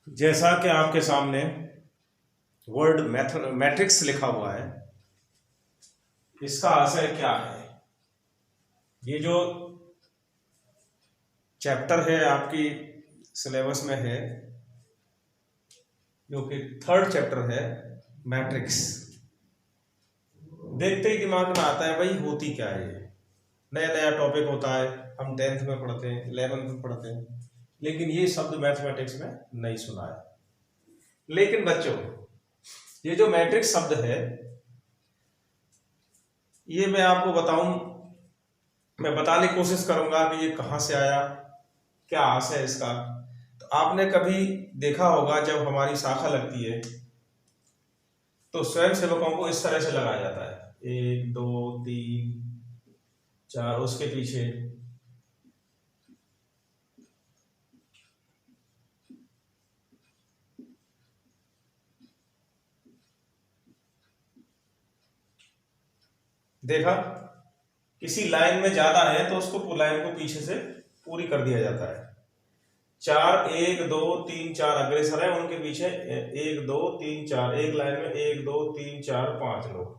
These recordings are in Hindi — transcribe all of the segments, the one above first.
जैसा कि आपके सामने वर्ड मैट्रिक्स लिखा हुआ है, इसका आशय क्या है? ये जो चैप्टर है आपकी सिलेबस में है, जो कि थर्ड चैप्टर है मैट्रिक्स। देखते ही दिमाग में आता है भाई होती क्या है। ये नया नया टॉपिक होता है, हम 10th में पढ़ते हैं, 11th में पढ़ते हैं, लेकिन ये शब्द मैथमेटिक्स में नहीं सुना है। लेकिन बच्चों, ये जो मैट्रिक्स शब्द है, ये मैं आपको बताऊं, मैं बताने की कोशिश करूंगा कि ये कहां से आया, क्या आशय है इसका। तो आपने कभी देखा होगा जब हमारी शाखा लगती है तो स्वयं सेवकों को इस तरह से लगाया जाता है, 1 2 3 4, उसके पीछे देखा, किसी लाइन में ज्यादा है तो उसको लाइन को पीछे से पूरी कर दिया जाता है। 4 1 2 3 4 अग्रेसर है, उनके पीछे 1 2 3 4, एक लाइन में 1 2 3 4 5 लोग।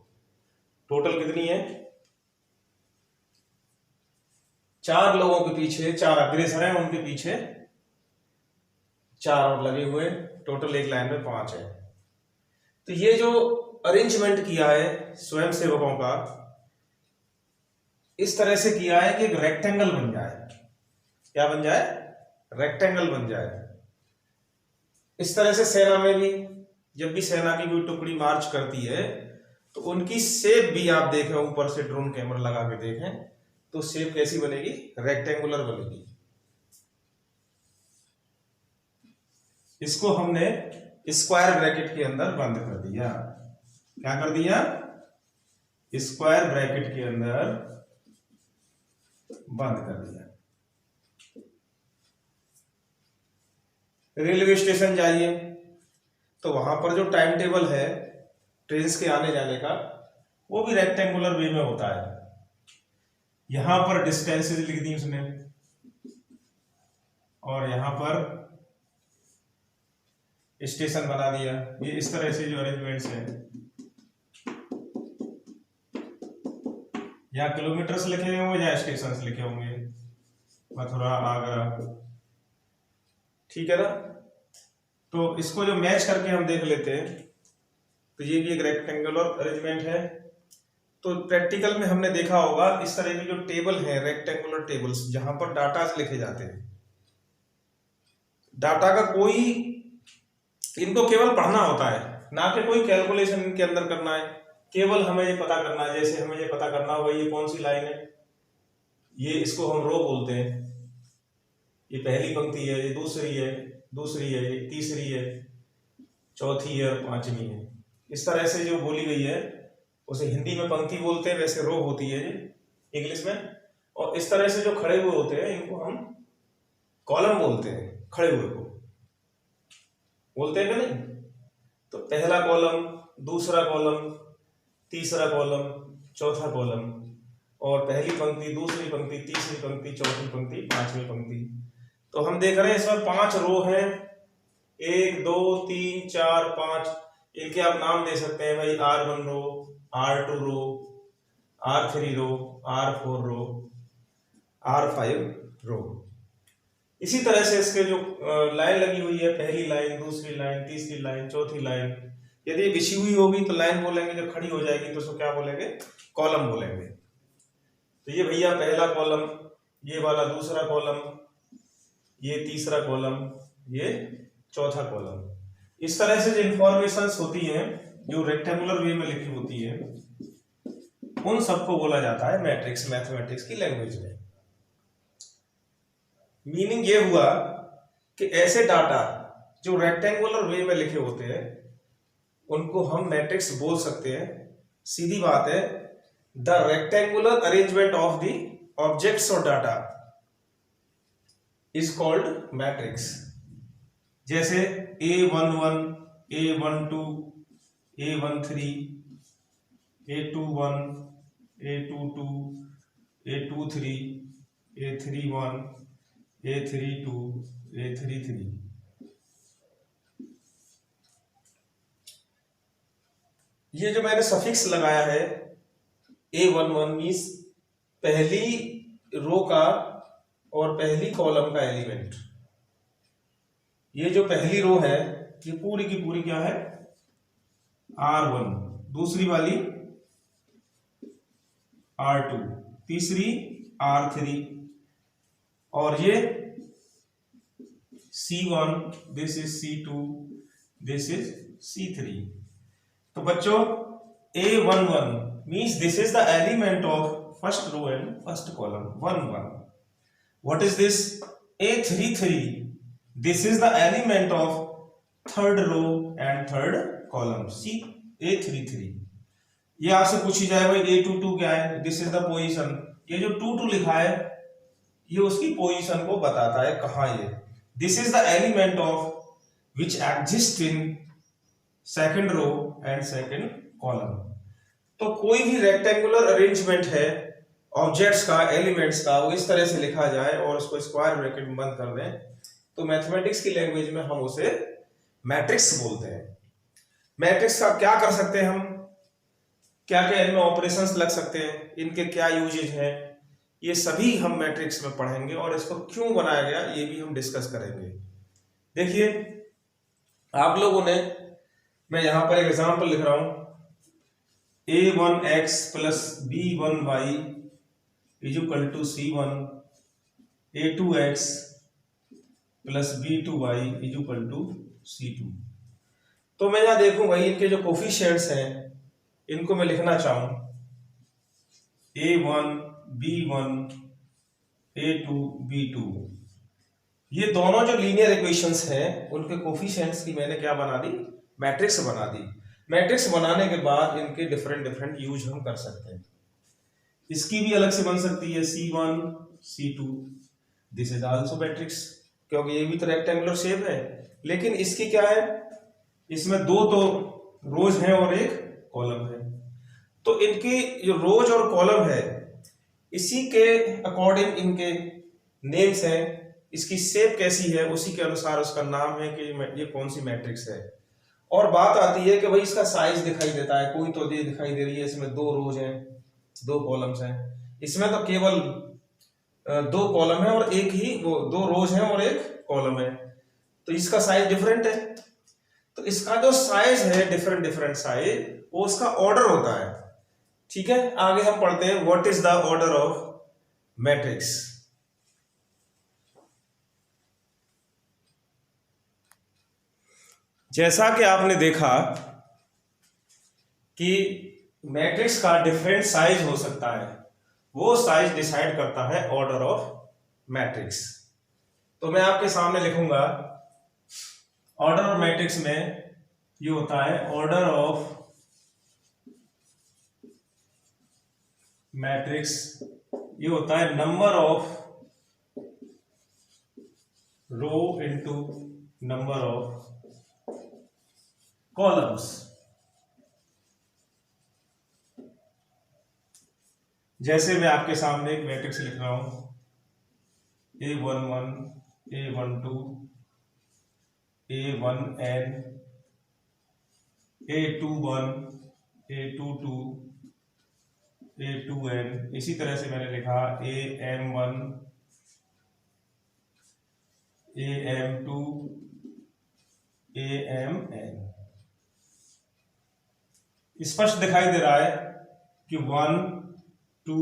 टोटल कितनी है? 4 लोगों के पीछे 4 अग्रेसर है, उनके पीछे 4 और लगे हुए, टोटल एक लाइन में 5 है। तो ये जो अरेंजमेंट किया है स्वयं सेवकों का, इस तरह से किया है कि एक रेक्टेंगल बन जाए। क्या बन जाए? रेक्टेंगल बन जाए। इस तरह से सेना में भी, जब भी सेना की कोई टुकड़ी मार्च करती है तो उनकी शेप भी आप देखें, ऊपर से ड्रोन कैमरा लगा के देखें तो शेप कैसी बनेगी? रेक्टेंगुलर बनेगी। इसको हमने स्क्वायर ब्रैकेट के अंदर बंद कर दिया। क्या कर दिया? स्क्वायर ब्रैकेट के अंदर बंद कर दिया। रेलवे स्टेशन जाइए तो वहां पर जो टाइम टेबल है ट्रेन के आने जाने का, वो भी रेक्टेंगुलर वे में होता है। यहां पर डिस्टेंसेस लिख दी उसने, और यहां पर स्टेशन बना दिया। ये इस तरह से जो अरेंजमेंट्स है, या किलोमीटर्स लिखे होंगे या स्टेशन लिखे होंगे, मथुरा आगरा, ठीक है ना। तो इसको जो मैच करके हम देख लेते हैं, तो ये भी एक रेक्टेंगुलर अरेंजमेंट है। तो प्रैक्टिकल में हमने देखा होगा इस तरह की जो टेबल है, रेक्टेंगुलर टेबल्स, जहां पर डाटा लिखे जाते हैं। डाटा का कोई, इनको केवल पढ़ना होता है, ना कि कोई कैलकुलेशन इनके अंदर करना है। केवल हमें ये पता करना है, जैसे हमें ये पता करना होगा ये कौन सी लाइन है, ये इसको हम रो बोलते हैं, ये पहली पंक्ति है, ये दूसरी है, ये तीसरी है, चौथी है और पांचवी है। इस तरह से जो बोली गई है उसे हिंदी में पंक्ति बोलते हैं, वैसे रो होती है इंग्लिश में। और इस तरह से जो खड़े हुए होते हैं इनको हम कॉलम बोलते हैं। खड़े हुए को बोलते हैं कि नहीं? तो पहला कॉलम, दूसरा कॉलम, तीसरा कॉलम, चौथा कॉलम, और पहली पंक्ति, दूसरी पंक्ति, तीसरी पंक्ति, चौथी पंक्ति, पांचवी पंक्ति। तो हम देख रहे हैं इसमें 5 रो हैं, 1 2 3 4 5। इनके आप नाम दे सकते हैं भाई, R1 रो, R2 रो, R3 रो, R4 रो, R5 रो। इसी तरह से इसके जो लाइन लगी हुई है, पहली लाइन, दूसरी लाइन, तीसरी लाइन, चौथी लाइन, यदि बिछी हुई होगी तो लाइन बोलेंगे, जब खड़ी हो जाएगी तो उसको क्या बोलेंगे? कॉलम बोलेंगे। तो ये भैया पहला कॉलम, ये वाला दूसरा कॉलम, ये तीसरा कॉलम, ये चौथा कॉलम। इस तरह से जो इंफॉर्मेशंस होती हैं जो रेक्टेंगुलर वे में लिखी होती है, उन सबको बोला जाता है मैट्रिक्स, मैथमेटिक्स की लैंग्वेज में। मीनिंग ये हुआ कि ऐसे डाटा जो रेक्टेंगुलर वे में लिखे होते हैं उनको हम मैट्रिक्स बोल सकते हैं। सीधी बात है, the rectangular arrangement of the objects और डाटा इज कॉल्ड मैट्रिक्स। जैसे A11, A12, A13, A21, A22, A23, A31, A32, A33। ये जो मैंने सफिक्स लगाया है A11 मीन्स पहली रो का और पहली कॉलम का एलिमेंट। ये जो पहली रो है ये पूरी की पूरी क्या है R1, दूसरी वाली R2, तीसरी R3 और ये C1, this is C2, this is C3। तो बच्चों A11 means this is the element of first row and first column 1 1। What is this A33, this is the element of third row and third column see A33। ये आपसे पूछी जाए भाई A22 क्या है, दिस इज द पोजीशन। ये जो 22 लिखा है ये उसकी पोजीशन को बताता है कहां ये। This is the element of which exist in second row and second column. तो कोई भी रेक्टेंगुलर अरेंजमेंट है ऑब्जेक्ट्स का, एलिमेंट्स का, वो इस तरह से लिखा जाए और उसको स्क्वायर ब्रैकेट में बंद कर दें तो मैथमेटिक्स की लैंग्वेज में हम उसे मैट्रिक्स बोलते हैं। मैट्रिक्स का क्या कर सकते हैं हम, क्या क्या इनमें ऑपरेशंस लग सकते हैं, इनके क्या यूजेज हैं, ये सभी हम मैट्रिक्स में पढ़ेंगे और इसको क्यों बनाया गया ये भी हम डिस्कस करेंगे। देखिए आप लोगों ने, मैं यहां पर एक एग्जांपल लिख रहा हूं A1x plus B1y is equal to C1, A2x plus B2y is equal to C2। तो मैं यहां देखूं भाई इनके जो कोफिशिएंट्स हैं इनको मैं लिखना चाहूं A1 B1 A2 B2। ये दोनों जो लीनियर इक्वेशंस हैं उनके कोफिशिएंट्स की मैंने क्या बना दी, मैट्रिक्स बना दी। मैट्रिक्स बनाने के बाद इनके डिफरेंट डिफरेंट यूज हम कर सकते हैं। इसकी भी अलग से बन सकती है C1 C2, this is also matrix, क्योंकि ये भी तो रेक्टेंगुलर शेप है। लेकिन इसकी क्या है, इसमें दो तो रोज हैं और एक कॉलम है। तो इनकी जो रोज और कॉलम है इसी के अकॉर्डिंग इनके नेम्स हैं, इसकी शेप कैसी है उसी के अनुसार उसका नाम है कि ये कौन सी मैट्रिक्स है। और बात आती है कि भाई इसका साइज दिखाई देता है, कोई तो ये दिखाई दे रही है इसमें दो रोज हैं दो कॉलम्स हैं, इसमें तो केवल दो कॉलम है और एक ही वो दो रोज हैं और एक कॉलम है, तो इसका साइज डिफरेंट है। तो इसका जो साइज है डिफरेंट डिफरेंट साइज वो उसका ऑर्डर होता है। ठीक है, आगे हम पढ़ते हैं what is the order of matrix. जैसा कि आपने देखा कि मैट्रिक्स का डिफरेंट साइज हो सकता है, वो साइज डिसाइड करता है ऑर्डर ऑफ मैट्रिक्स। तो मैं आपके सामने लिखूंगा ऑर्डर ऑफ मैट्रिक्स में ये होता है ऑर्डर ऑफ मैट्रिक्स, ये होता है number of row into number of columns. जैसे मैं आपके सामने एक मैट्रिक्स लिख रहा हूं A11 A12 A1n A21 A22 A2n, इसी तरह से मैंने लिखा AM1 AM2 AMN। स्पष्ट दिखाई दे रहा है कि 1 2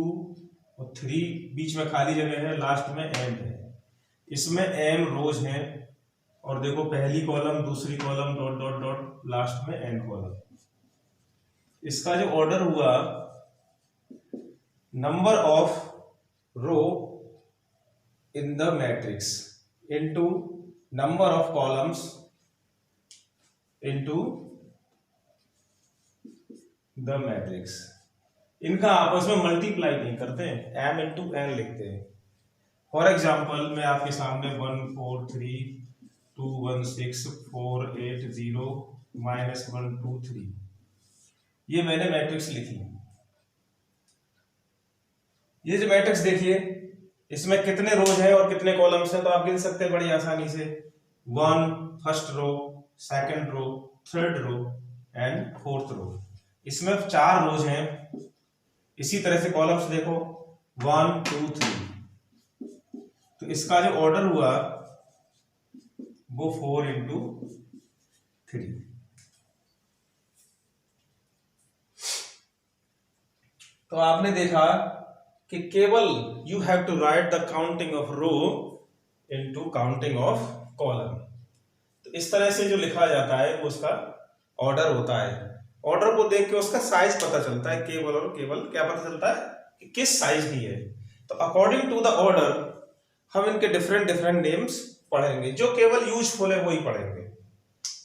और 3 बीच में खाली जगह है, लास्ट में m है। इसमें m रोज हैं और देखो पहली कॉलम दूसरी column dot dot dot last में n कॉलम। इसका जो ऑर्डर हुआ number of row in the matrix into number of columns into the matrix. इनका आपस में मल्टीप्लाई नहीं करते हैं, m इंटू n लिखते हैं। फॉर एग्जाम्पल मैं आपके सामने 1 4 3 2 1 6 4 8 0 -1 2 3 ये मैंने मैट्रिक्स लिखी। ये जो मैट्रिक्स देखिए इसमें कितने रोज हैं और कितने कॉलम्स हैं, तो आप गिन सकते हैं बड़ी आसानी से। 1 first row, second row, third row and fourth row. इसमें 4 रोज हैं। इसी तरह से कॉलम्स देखो 1 2 3, तो इसका जो ऑर्डर हुआ वो 4 into 3। तो आपने देखा कि केवल you have to write the counting of row into counting of column. तो इस तरह से जो लिखा जाता है वो उसका ऑर्डर होता है। ऑर्डर को देख के उसका साइज पता चलता है, केवल और केवल क्या पता चलता है कि किस साइज की है। तो अकॉर्डिंग टू द ऑर्डर हम इनके डिफरेंट डिफरेंट नेम्स पढ़ेंगे, जो केवल यूजफुल है वही पढ़ेंगे।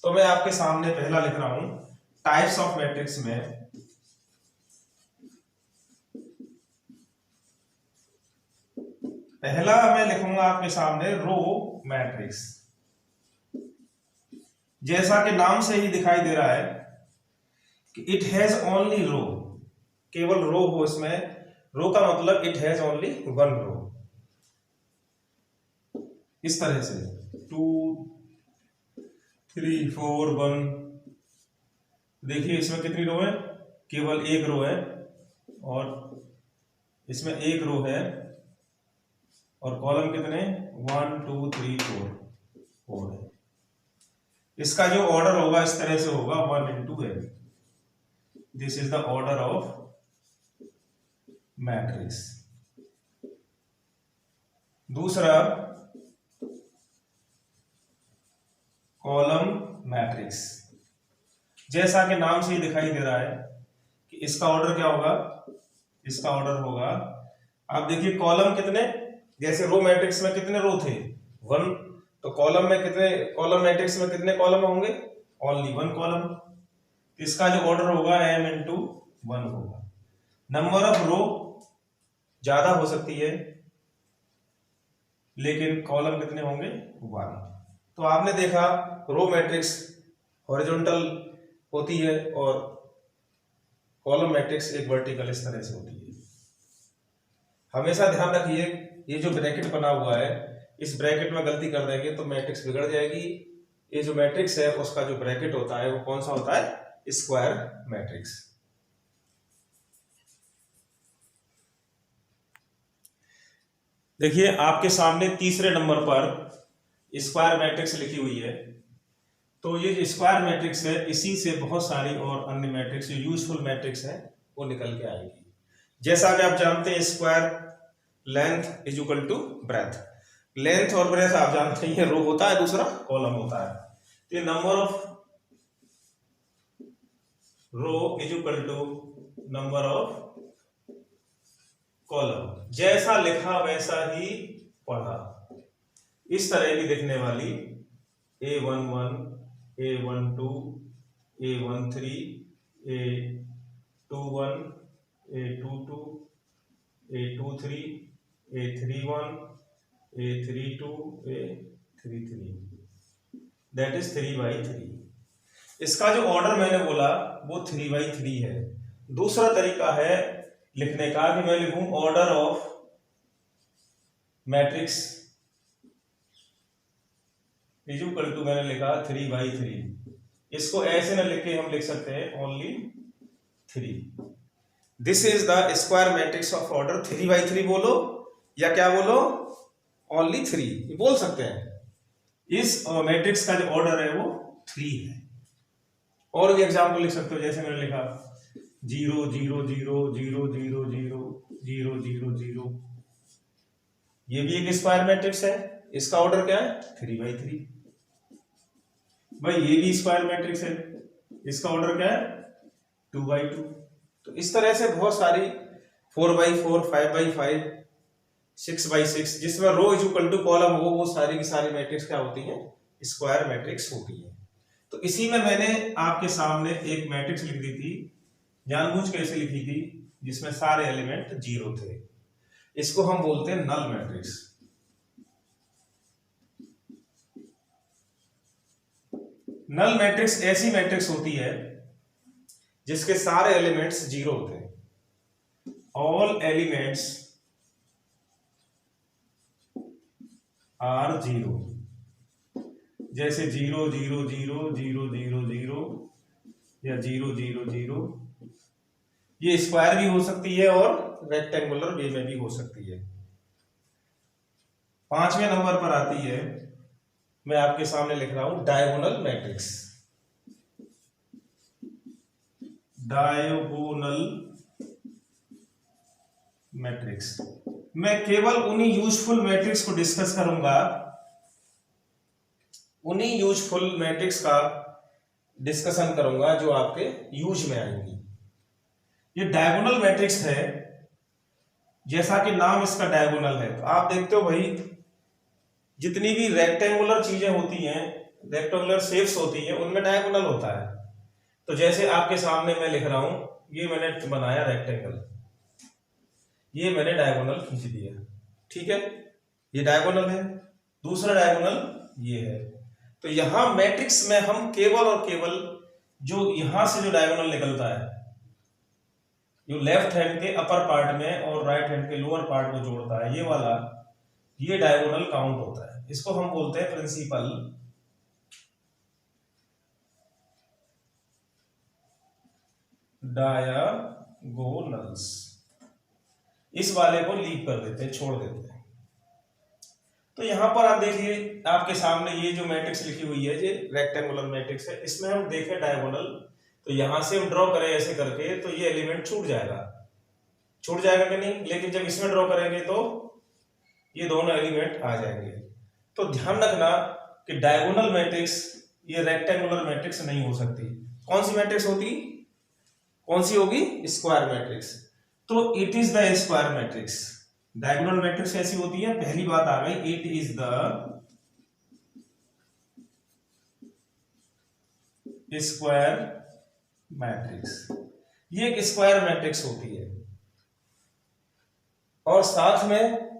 तो मैं आपके सामने पहला लिख रहा हूं टाइप्स ऑफ मैट्रिक्स में पहला मैं लिखूंगा आपके सामने रो मैट्रिक्स। जैसा कि नाम से ही दिखाई दे रहा है कि इट हैज ओनली रो, केवल रो हो इसमें। रो का मतलब इट हैज ओनली 1 रो। इस तरह से 2 3 4 1। देखिए इसमें कितनी रो है, केवल 1 रो है, और इसमें 1 रो है, और कॉलम कितने 1 2 3 4 है। इसका जो ऑर्डर होगा इस तरह से होगा 1 into n। This is the order of matrix. दूसरा कॉलम मैट्रिक्स। जैसा कि नाम से ही दिखाई दे रहा है कि इसका ऑर्डर क्या होगा, इसका ऑर्डर होगा, आप देखिए कॉलम कितने, जैसे रो मैट्रिक्स में कितने रो थे 1, तो कॉलम में कितने, कॉलम मैट्रिक्स में कितने कॉलम होंगे, ओनली 1 कॉलम। इसका जो ऑर्डर होगा m into 1 होगा। नंबर ऑफ रो ज्यादा हो सकती है, लेकिन कॉलम कितने होंगे 1। तो आपने देखा रो मैट्रिक्स हॉरिजॉन्टल होती है और कॉलम मैट्रिक्स एक वर्टिकल इस तरह से होती है। हमेशा ध्यान रखिए ये जो ब्रैकेट बना हुआ है, इस ब्रैकेट में गलती कर देंगे तो मैट्रिक्स बिगड़ जाएगी। ये जो मैट्रिक्स है उसका जो ब्रैकेट होता है वो कौन सा होता है, स्क्वायर मैट्रिक्स। देखिए आपके सामने तीसरे नंबर पर स्क्वायर मैट्रिक्स लिखी हुई है। तो ये जो स्क्वायर मैट्रिक्स है इसी से बहुत सारी और अन्य मैट्रिक्स जो यूजफुल मैट्रिक्स है वो निकल के आएगी। जैसा कि आप जानते हैं square length is equal to breadth. Length और ब्रेथ आप जानते हैं, रो होता है, दूसरा कॉलम होता है। तो ये number of row is equal to number of column. जैसा लिखा वैसा ही पढ़ा। इस तरह की दिखने वाली A11 A12 A13 A21 A22 A23 A31 A32 A33, that is 3/3। इसका जो ऑर्डर मैंने बोला वो 3/3 है। दूसरा तरीका है लिखने का कि मैं लिखूं order of matrix is equal to, मैंने लिखा 3/3। इसको ऐसे ना लिख के हम लिख सकते हैं only 3। This is the square matrix of order 3/3 बोलो या क्या बोलो, ओनली 3 बोल सकते हैं। इस मैट्रिक्स का जो ऑर्डर है वो 3 है। और भी एग्जाम्पल लिख सकते हो, जैसे मैंने लिखा 0 0 0 0 0 0 0 0 0। ये भी एक स्क्वायर मैट्रिक्स है, इसका ऑर्डर क्या है 3/3। भाई ये भी स्क्वायर मैट्रिक्स है, इसका ऑर्डर क्या है 2/2। तो इस तरह से बहुत सारी 4/4 5/5 6/6 जिसमें रो इज इक्वल टू कॉलम हो, वो सारी की सारी मैट्रिक्स क्या होती हैं, स्क्वायर मैट्रिक्स होती है। तो इसी में मैंने आपके सामने एक मैट्रिक्स लिख दी थी, जानबूझ के ऐसे लिखी थी जिसमें सारे एलिमेंट 0 थे। इसको हम बोलते हैं नल मैट्रिक्स। नल मैट्रिक्स ऐसी मैट्रिक्स होती है जिसके सारे एलिमेंट्स 0 होते हैं। ऑल एलिमेंट्स आर 0, जैसे 0 0 0 0 0 0 या 0 0 0 ये स्क्वायर भी हो सकती है और रेक्टेंगुलर वे में भी हो सकती है। 5वें नंबर पर आती है, मैं आपके सामने लिख रहा हूं डायगोनल मैट्रिक्स। डायगोनल मैट्रिक्स, मैं केवल उन्हीं यूजफुल मैट्रिक्स को डिस्कस करूंगा, उन्हीं यूजफुल मैट्रिक्स का डिस्कशन करूंगा जो आपके यूज में आएंगी। ये डायगोनल मैट्रिक्स है, जैसा कि नाम इसका डायगोनल है, तो आप देखते हो भाई जितनी भी रेक्टेंगुलर चीजें होती हैं, रेक्टेंगुलर शेप्स होती हैं, उनमें डायगोनल होता है। तो जैसे आपके सामने मैं लिख रहा हूं, ये मैंने बनाया रेक्टेंगल, ये मैंने डायगोनल खींच दिया, ठीक है, ये डायगोनल है। दूसरा डायगोनल ये है। तो यहां मैट्रिक्स में हम केवल और केवल जो यहां से जो डायगोनल निकलता है, जो लेफ्ट हैंड के अपर पार्ट में और राइट हैंड के लोअर पार्ट को जोड़ता है, ये वाला, ये डायगोनल काउंट होता है। इसको हम बोलते हैं प्रिंसिपल डायगोनल्स। इस वाले को लीव कर देते हैं, छोड़ देते हैं। तो यहां पर आप देखिए, आपके सामने ये जो मैट्रिक्स लिखी हुई है, ये रेक्टेंगुलर मैट्रिक्स है, इसमें हम देखें डायगोनल, तो यहां से हम ड्रॉ करें ऐसे करके, तो ये एलिमेंट छूट जाएगा, छूट जाएगा कि नहीं? लेकिन जब इसमें ड्रॉ करेंगे तो ये दोनों एलिमेंट आ जाएंगे। तो ध्यान रखना कि डायगोनल मैट्रिक्स ये रेक्टेंगुलर मैट्रिक्स नहीं हो सकती। कौन सी मैट्रिक्स होती, कौन सी होगी? Square matrix. तो it is the square matrix. Diagonal matrix कैसी होती है? पहली बात आ गई, it is the square matrix. ये एक स्क्वायर मैट्रिक्स होती है, और साथ में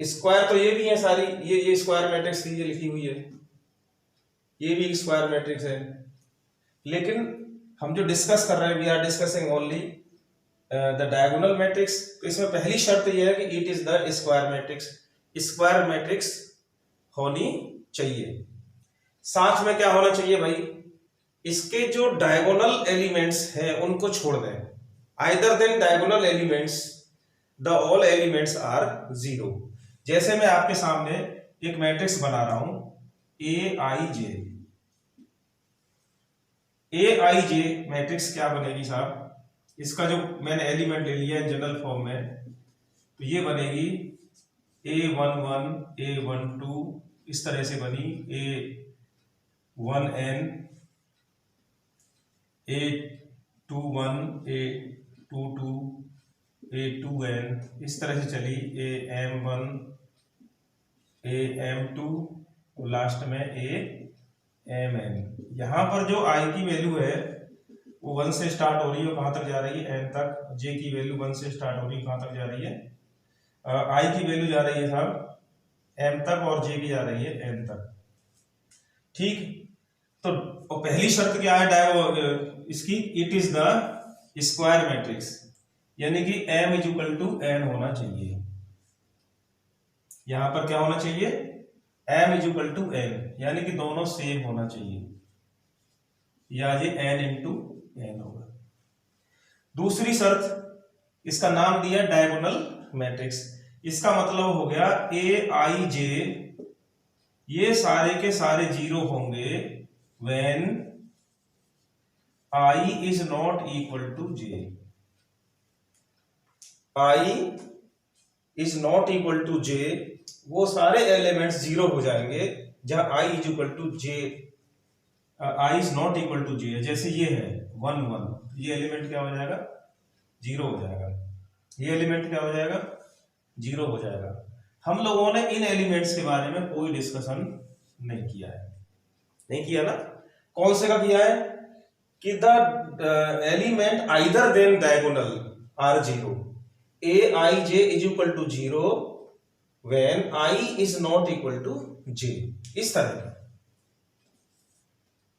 स्क्वायर तो ये भी है सारी, ये स्क्वायर मैट्रिक्स की ये लिखी हुई है, ये भी स्क्वायर मैट्रिक्स है। लेकिन हम जो डिस्कस कर रहे हैं, we are discussing only the diagonal matrix. तो इसमें पहली शर्त यह है कि it is the square matrix, square matrix होनी चाहिए। साथ में क्या होना चाहिए भाई? इसके जो डायगोनल एलिमेंट्स हैं उनको छोड़ दें। Either than diagonal elements the all elements are zero. जैसे मैं आपके सामने एक मैट्रिक्स बना रहा हूं, ए I J. A I J matrix क्या बनेगी साहब? इसका जो मैंने एलिमेंट ले लिया है जनरल फॉर्म में, तो ये बनेगी A11 A12, इस तरह से बनी A1n A21 A22 A2n, इस तरह से चली AM1 AM2 और लास्ट में AMN। यहां पर जो i की वैल्यू है वो 1 से स्टार्ट हो रही है, कहां तक जा रही है? n तक। j की वैल्यू 1 से स्टार्ट हो रही है, कहां तक जा रही है? i की वैल्यू जा रही है साहब m तक, और j की जा रही है n तक, ठीक। तो पहली शर्त क्या है इसकी? It is the square matrix, यानी कि m is equal to n होना चाहिए। यहां पर क्या होना चाहिए? m is equal to n, यानी कि दोनों सेम होना चाहिए, या ये n इंटू n होगा। दूसरी शर्त, इसका नाम दिया डायगोनल मैट्रिक्स। इसका मतलब हो गया ए आई जे, ये सारे के सारे जीरो होंगे when i is not equal to j। i is not equal to j, वो सारे एलिमेंट्स जीरो हो जाएंगे जहां i is equal to j, i is not equal to j। जैसे ये है 1 1, ये एलिमेंट क्या हो जाएगा? जीरो हो जाएगा। ये एलिमेंट क्या हो जाएगा? जीरो हो जाएगा। हम लोगों ने इन एलिमेंट्स के बारे में कोई डिस्कशन नहीं किया है, नहीं किया ना? कौन से का किया है? कि the element either than diagonal are zero. A I J is equal to zero when i is not equal to j। इस तरह का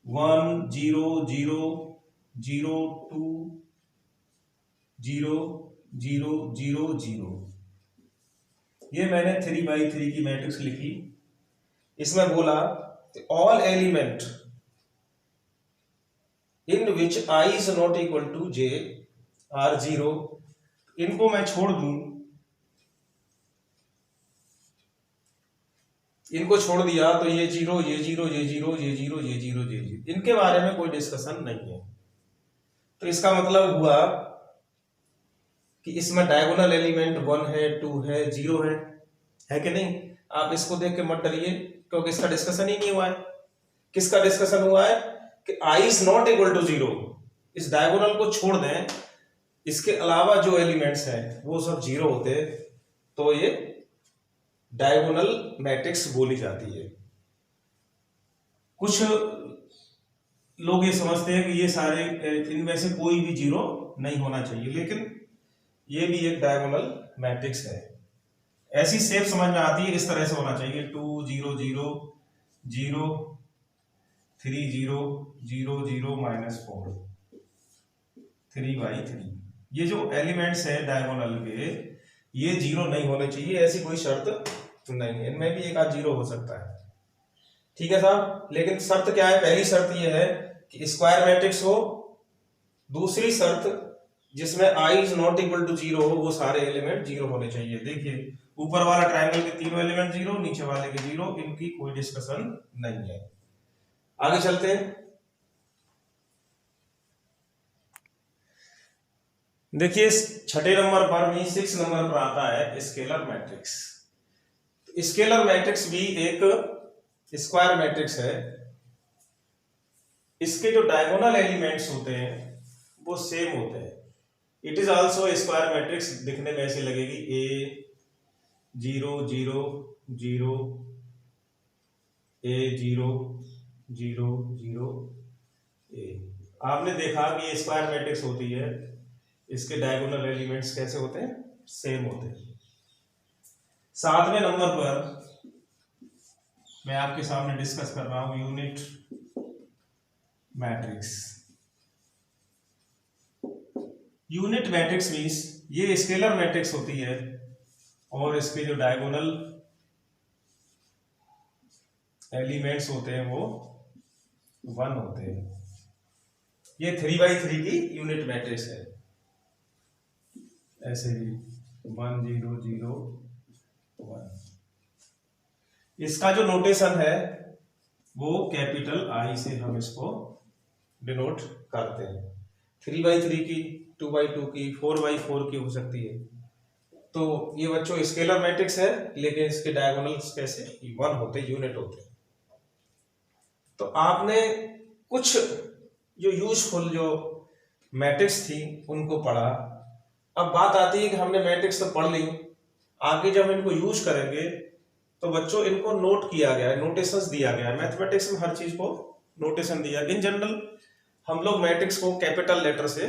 1 0 0 0 2 0 0 0 0। ये मैंने 3x3 की मैट्रिक्स लिखी। इसमें बोला all element in which I is not equal to j R0, इनको मैं छोड़ दूं, इनको छोड़ दिया तो ये 0, ये 0, ये 0, ये 0, ये 0, ये 0, इनके बारे में कोई डिस्कशन नहीं है। तो इसका मतलब हुआ कि इसमें डायगोनल एलिमेंट 1 है, 2 है, 0 है कि नहीं? आप इसको देख के मत डरिए, क्योंकि इसका डिस्कशन ही नहीं हुआ है। किसका डिस्कशन हुआ है कि i is not equal to 0, इस डायगोनल को छोड़ दें, इसके अलावा जो एलिमेंट्स हैं वो सब 0 होते, तो ये डायगोनल मैट्रिक्स बोली जाती है। कुछ लोग ये समझते हैं कि ये सारे, इनमें से कोई भी 0 नहीं होना चाहिए, लेकिन ये भी एक डायगोनल मैट्रिक्स है। ऐसी शेप समझ में आती है, इस तरह से होना चाहिए 2 0 0 0 3 0 0 0 -4 3/3। ये जो एलिमेंट्स है डायगोनल के, ये 0 नहीं होने चाहिए, ऐसी कोई शर्त नहीं है। इनमें भी एक आध 0 हो सकता है, ठीक है साहब। लेकिन शर्त क्या है? पहली शर्त ये है कि स्क्वायर मैट्रिक्स हो। दूसरी शर्त, जिसमें i is not equal to 0 हो, वो सारे एलिमेंट 0 होने चाहिए। देखिए ऊपर वाला ट्रायंगल के तीनों एलिमेंट 0, नीचे वाले के 0, इनकी कोई डिस्कशन नहीं है। आगे चलते हैं। देखिए छठे नंबर पर भी 6 नंबर पर आता है स्केलर मैट्रिक्स। स्केलर मैट्रिक्स भी एक स्क्वायर मैट्रिक्स है। इसके जो डायगोनल एलिमेंट्स होते हैं वो सेम होते हैं। It is also square matrix. दिखने में ऐसी लगेगी, A 0 0 0 A 0 0 0 A। आपने देखा कि ये स्क्वायर मैट्रिक्स होती है, इसके डायगोनल एलिमेंट्स कैसे होते हैं? सेम होते हैं। 7वें नंबर पर मैं आपके सामने डिस्कस कर रहा हूं unit matrix. Unit matrix means ये स्केलर मैट्रिक्स होती है और इसके जो डायगोनल एलिमेंट्स होते हैं वो 1 होते हैं। ये 3/3 की यूनिट मैट्रिक्स है। ऐसे भी 1 0 0 1। इसका जो नोटेशन है वो कैपिटल I से हम इसको डिनोट करते हैं। 3/3 की, 2/2 की, 4/4 की हो सकती है। तो ये बच्चों स्केलर मैट्रिक्स है, लेकिन इसके डायगोनल्स कैसे? 1 होते, यूनिट होते। तो आपने कुछ जो यूजफुल जो मैट्रिक्स थी उनको पढ़ा। अब बात आती है कि हमने मैट्रिक्स तो पढ़ ली, आगे जब इनको यूज करेंगे तो बच्चों इनको नोट किया गया है, नोटेशंस दिया गया है। मैथमेटिक्स में हर चीज को नोटेशन दिया। इन जनरल हम लोग मैट्रिक्स को कैपिटल लेटर से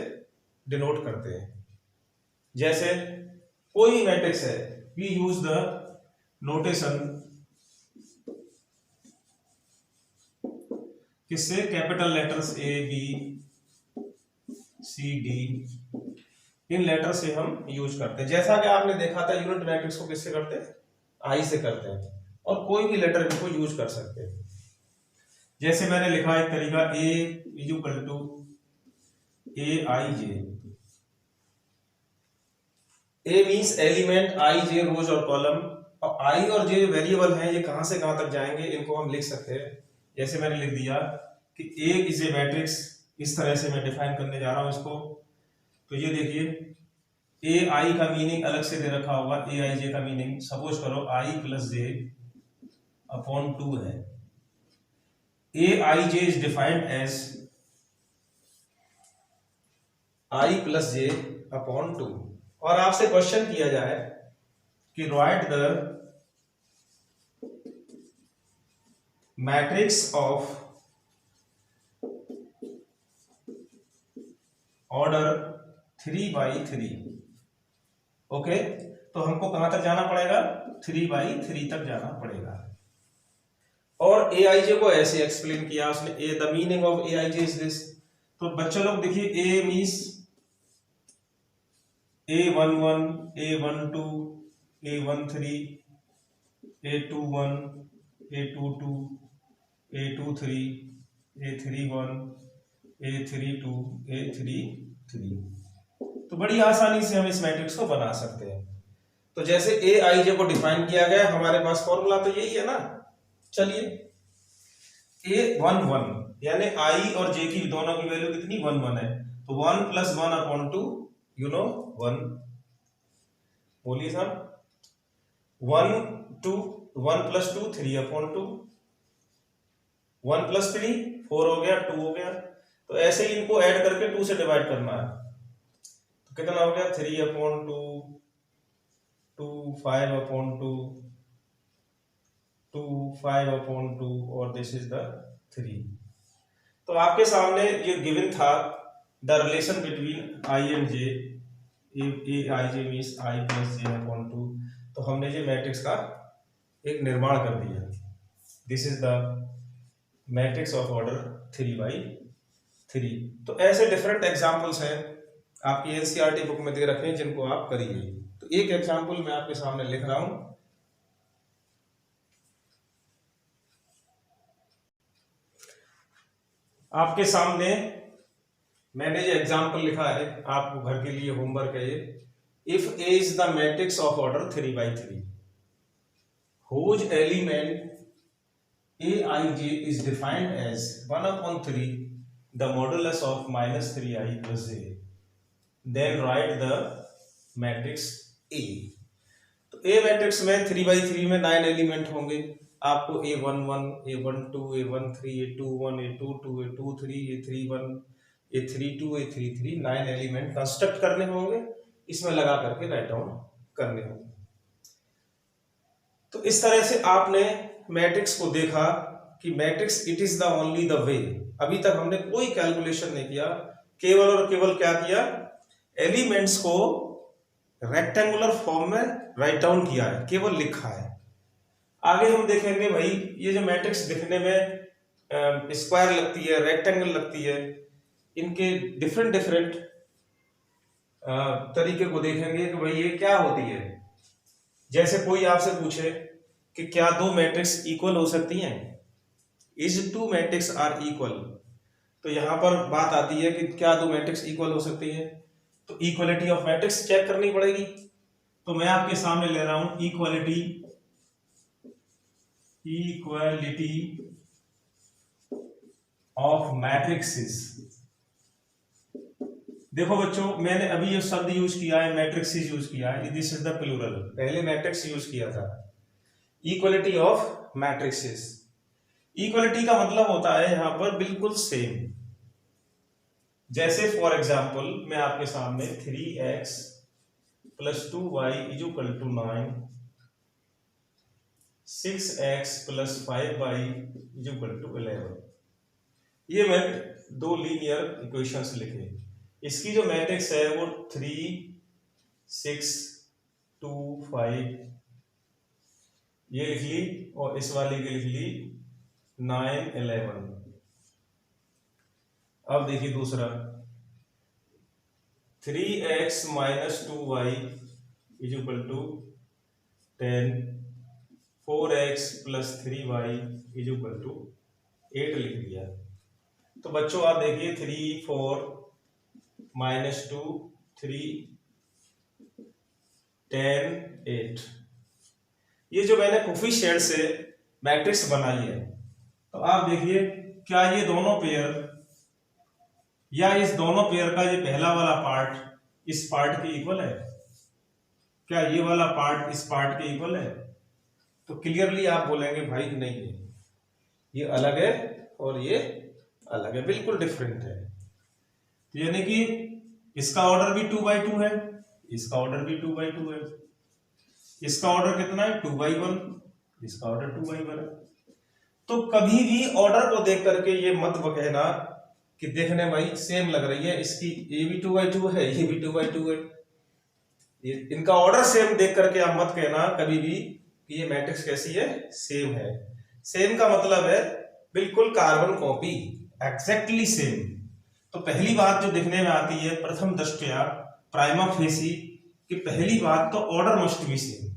डिनोट करते हैं। जैसे कोई मैट्रिक्स है, वी यूज द नोटेशन किससे? Capital letters A B C D, इन लेटर से हम यूज करते हैं। जैसा कि आपने देखा था यूनिट मैट्रिक्स को किससे करते हैं? I से करते हैं, और कोई भी लेटर इनको यूज कर सकते हैं। जैसे मैंने लिखा एक तरीका, A is equal to AIJ। A means element, IJ rows और कॉलम, और I और J वेरिएबल हैं, ये कहां से कहां तक जाएंगे इनको हम लिख सकते हैं। जैसे मैंने लिख दिया कि A इज ए मैट्रिक्स, इस तरह से मैं डिफाइन करने जा रहा हूं इसको। तो ये देखिए AI का मीनिंग अलग से दे रखा होगा, AIJ का मीनिंग सपोज करो I + J / 2 है। AIJ is defined as I + J / 2। और आपसे क्वेश्चन किया जाए कि right the matrix of order 3/3। Okay, तो हमको कहां तक जाना पड़ेगा? 3/3 तक जाना पड़ेगा। और AIJ को ऐसे एक्सप्लेन किया उसने, the meaning of AIJ is this. तो बच्चों लोग देखिए, A means A11, A12, A13, A21, A22, A23, A31, A32, A33। तो बड़ी आसानी से हम इस मैट्रिक्स को बना सकते हैं। तो जैसे ए आई जे को डिफाइन किया गया, हमारे पास फॉर्मूला तो यही है ना। चलिए, ए 1 1 यानी आई और जे की दोनों की वैल्यू कितनी 1 1 है, तो 1 + 1/2 यू नो 1। बोलिए साहब, 1 2 1 + 2 3/2, 1 + 3 4 हो गया, 2 हो गया। तो ऐसे ही इनको ऐड करके 2 से डिवाइड करना है, तो कितना हो गया 3/2 2 5/2 2 5/2 और दिस इज द 3। तो आपके सामने ये गिवन था the relation between I and J, A I J means I + j/2। तो हमने ये मैट्रिक्स का एक निर्माण कर दिया। This is the matrix of order 3/3। तो ऐसे डिफरेंट एग्जांपल्स हैं आपकी एनसीईआरटी बुक में दे रखे हैं, जिनको आप करिए। तो एक एग्जांपल मैं आपके सामने लिख रहा हूं। आपके सामने मैंने ये एग्जांपल लिखा है, आपको घर के लिए होमवर्क है ये। If A is the matrix of order 3/3 whose element aij is defined as 1/3 the modulus of -3i + j, then write the matrix A। तो A मैट्रिक्स में 3/3 में 9 एलिमेंट होंगे। आपको A11 A12 A13 A21 A22 A23 A31 A32 A33 9 element construct करने होंगे, इसमें लगा करके राइट डाउन करने होंगे। तो इस तरह से आपने मैट्रिक्स को देखा कि matrix it is the only the way. अभी तक हमने कोई कैलकुलेशन नहीं किया, केवल और केवल क्या किया, एलिमेंट्स को रेक्टेंगुलर फॉर्म में राइट डाउन किया है, केवल लिखा है। आगे हम देखेंगे भाई ये जो मैट्रिक्स दिखने में स्क्वायर लगती है, रेक्टेंगल लगती है, इनके डिफरेंट डिफरेंट तरीके को देखेंगे कि भाई ये क्या होती है। जैसे कोई आपसे पूछे कि क्या दो मैट्रिक्स इक्वल हो सकती हैं, is two matrix are equal, तो यहां पर बात आती है कि क्या दो मैट्रिक्स इक्वल हो सकती है, तो इक्वलिटी ऑफ मैट्रिक्स चेक करनी पड़ेगी। तो मैं आपके सामने ले रहा हूं इक्वलिटी ऑफ मैट्रिक्सेस। देखो बच्चों, मैंने अभी ये शब्द यूज किया है, मैट्रिक्सेस यूज किया है, दिस इज द प्लूरल, पहले मैट्रिक्स यूज किया था। इक्वलिटी ऑफ मैट्रिक्सेस, इक्वलिटी का मतलब होता है यहां पर बिल्कुल सेम। जैसे फॉर एग्जांपल मैं आपके सामने 3x + 2y = 9, 6x + 5y = 11, ये मैं दो लीनियर इक्वेशंस लिखे। इसकी जो मैट्रिक्स है वो 3 6 2 5 ये लिख ली, और इस वाली की लिख ली 9 11। अब देखिए दूसरा 3x - 2y = 10, 4x + 3y = 8 लिख दिया। तो बच्चों आप देखिए 3 4 -2 3 10 8, ये जो मैंने कोफिशिएंट से मैट्रिक्स बनाई है, तो आप देखिए क्या ये दोनों पेयर या इस दोनों पेयर का ये पहला वाला पार्ट इस पार्ट के इक्वल है, क्या ये वाला पार्ट इस पार्ट के इक्वल है? तो क्लियरली आप बोलेंगे भाई नहीं है, ये अलग है और ये अलग है, बिल्कुल डिफरेंट है। तो यानी कि इसका ऑर्डर भी 2/2 है, इसका ऑर्डर भी 2/2 है, इसका ऑर्डर कितना है 2/1, इसका ऑर्डर 2/1 है। तो कभी भी ऑर्डर को देख करके ये मत कहना कि देखने भाई सेम लग रही है, इसकी ये भी 2/2 है, ये भी 2/2 है। ये इनका ऑर्डर सेम देख करके आप मत कहना कभी भी कि ये मैट्रिक्स कैसी है, सेम है। सेम का मतलब है बिल्कुल कार्बन कॉपी, एग्जैक्टली सेम। तो पहली बात जो दिखने में आती है प्रथम दृष्टया प्राइमा फेसी कि पहली बात तो ऑर्डर मस्ट बी सेम।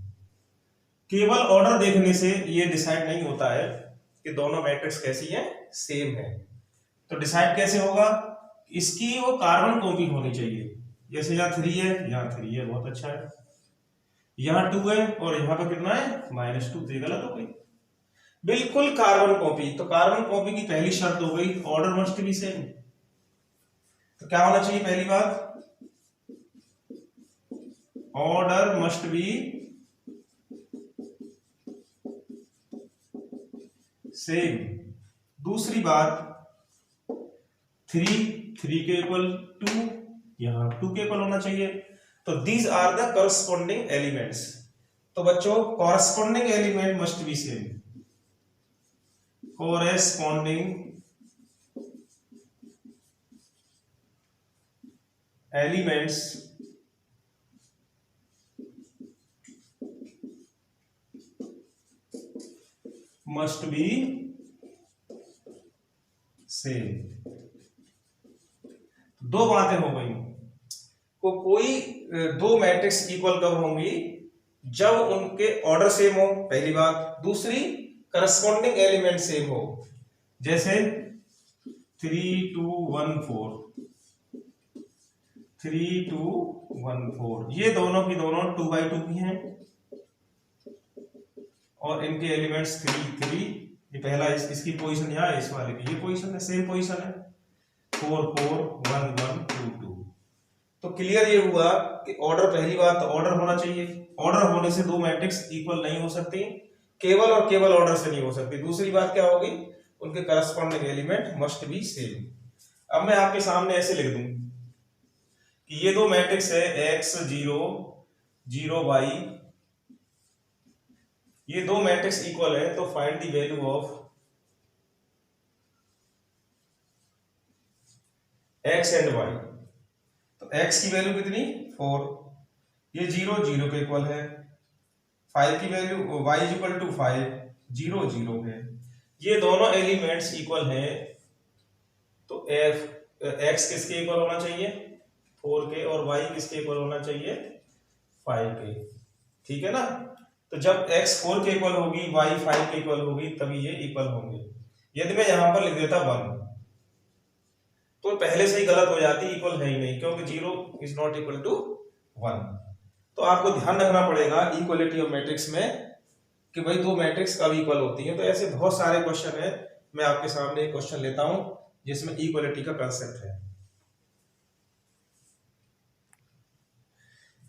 केवल ऑर्डर देखने से ये डिसाइड नहीं होता है कि दोनों मैट्रिक्स कैसी है, सेम है। तो डिसाइड कैसे होगा, इसकी वो कार्बन कॉपी होनी चाहिए। जैसे यहाँ 3 है, यहाँ 3 है, बहुत अच्छा है। यहाँ 2 है और यहाँ पे कितना है -2, तो ये गलत हो गई। बिल्कुल कार्बन कॉपी। तो कार्बन कॉपी की पहली शर्त हो गई ऑर्डर मस्ट बी सेम। तो क्या होना चाहिए पहली बात, ऑर्डर मस्ट बी सेम। दूसरी बात 3 के इक्वल 2, यहां 2 के इक्वल होना चाहिए। तो these are the corresponding elements. तो बच्चों corresponding element must be same. Corresponding elements must be same. दो बातें हो गई। कोई दो मैट्रिक्स इक्वल कब होंगी, जब उनके ऑर्डर सेम हो, पहली बात। दूसरी करस्पॉन्डिंग एलिमेंट सेम हो। जैसे 3 2 1 4, 3 2 1 4, ये दोनों की दोनों 2x2 की हैं और इनके एलिमेंट्स 3 3। ये पहला इसकी पोजीशन यहाँ है, इस वाले की ये पोजीशन है, सेम पोजीशन है। 4 4 1 1 2 2। तो क्लियर ये हुआ कि ऑर्डर, पहली बात तो ऑर्डर होना चाहिए। ऑर्डर होने से दो मैट्रिक्स इक्वल नहीं हो सकती, केवल और केवल ऑर्डर से नहीं हो सकती। दूसरी बात क्या होगी, उनके corresponding element must be same. अब मैं आपके सामने ऐसे लिख दूं कि ये दो मैट्रिक्स है x 0 0 y, ये दो मैट्रिक्स इक्वल है, तो find the value of x and y। तो x की वैल्यू कितनी 4, ये 0 0 के इक्वल है। 5 की value y is equal to 5, 0 0 है। ये दोनों एलिमेंट्स इक्वल हैं, तो x किसके इक्वल होना चाहिए 4 के, और y किसके इक्वल होना चाहिए 5 के। ठीक है ना। तो जब x 4 के इक्वल होगी, y 5 के इक्वल होगी, तभी ये इक्वल होंगे। यदि मैं यहां पर लिख देता 1, तो पहले से ही गलत हो जाती, इक्वल है ही नहीं, क्योंकि 0 इज नॉट इक्वल टू 1। तो आपको ध्यान रखना पड़ेगा इक्वलिटी ऑफ मैट्रिक्स में कि भाई दो मैट्रिक्स कब इक्वल होती हैं। तो ऐसे बहुत सारे क्वेश्चन है, मैं आपके सामने एक क्वेश्चन लेता हूं जिसमें इक्वलिटी का कंसेप्ट है।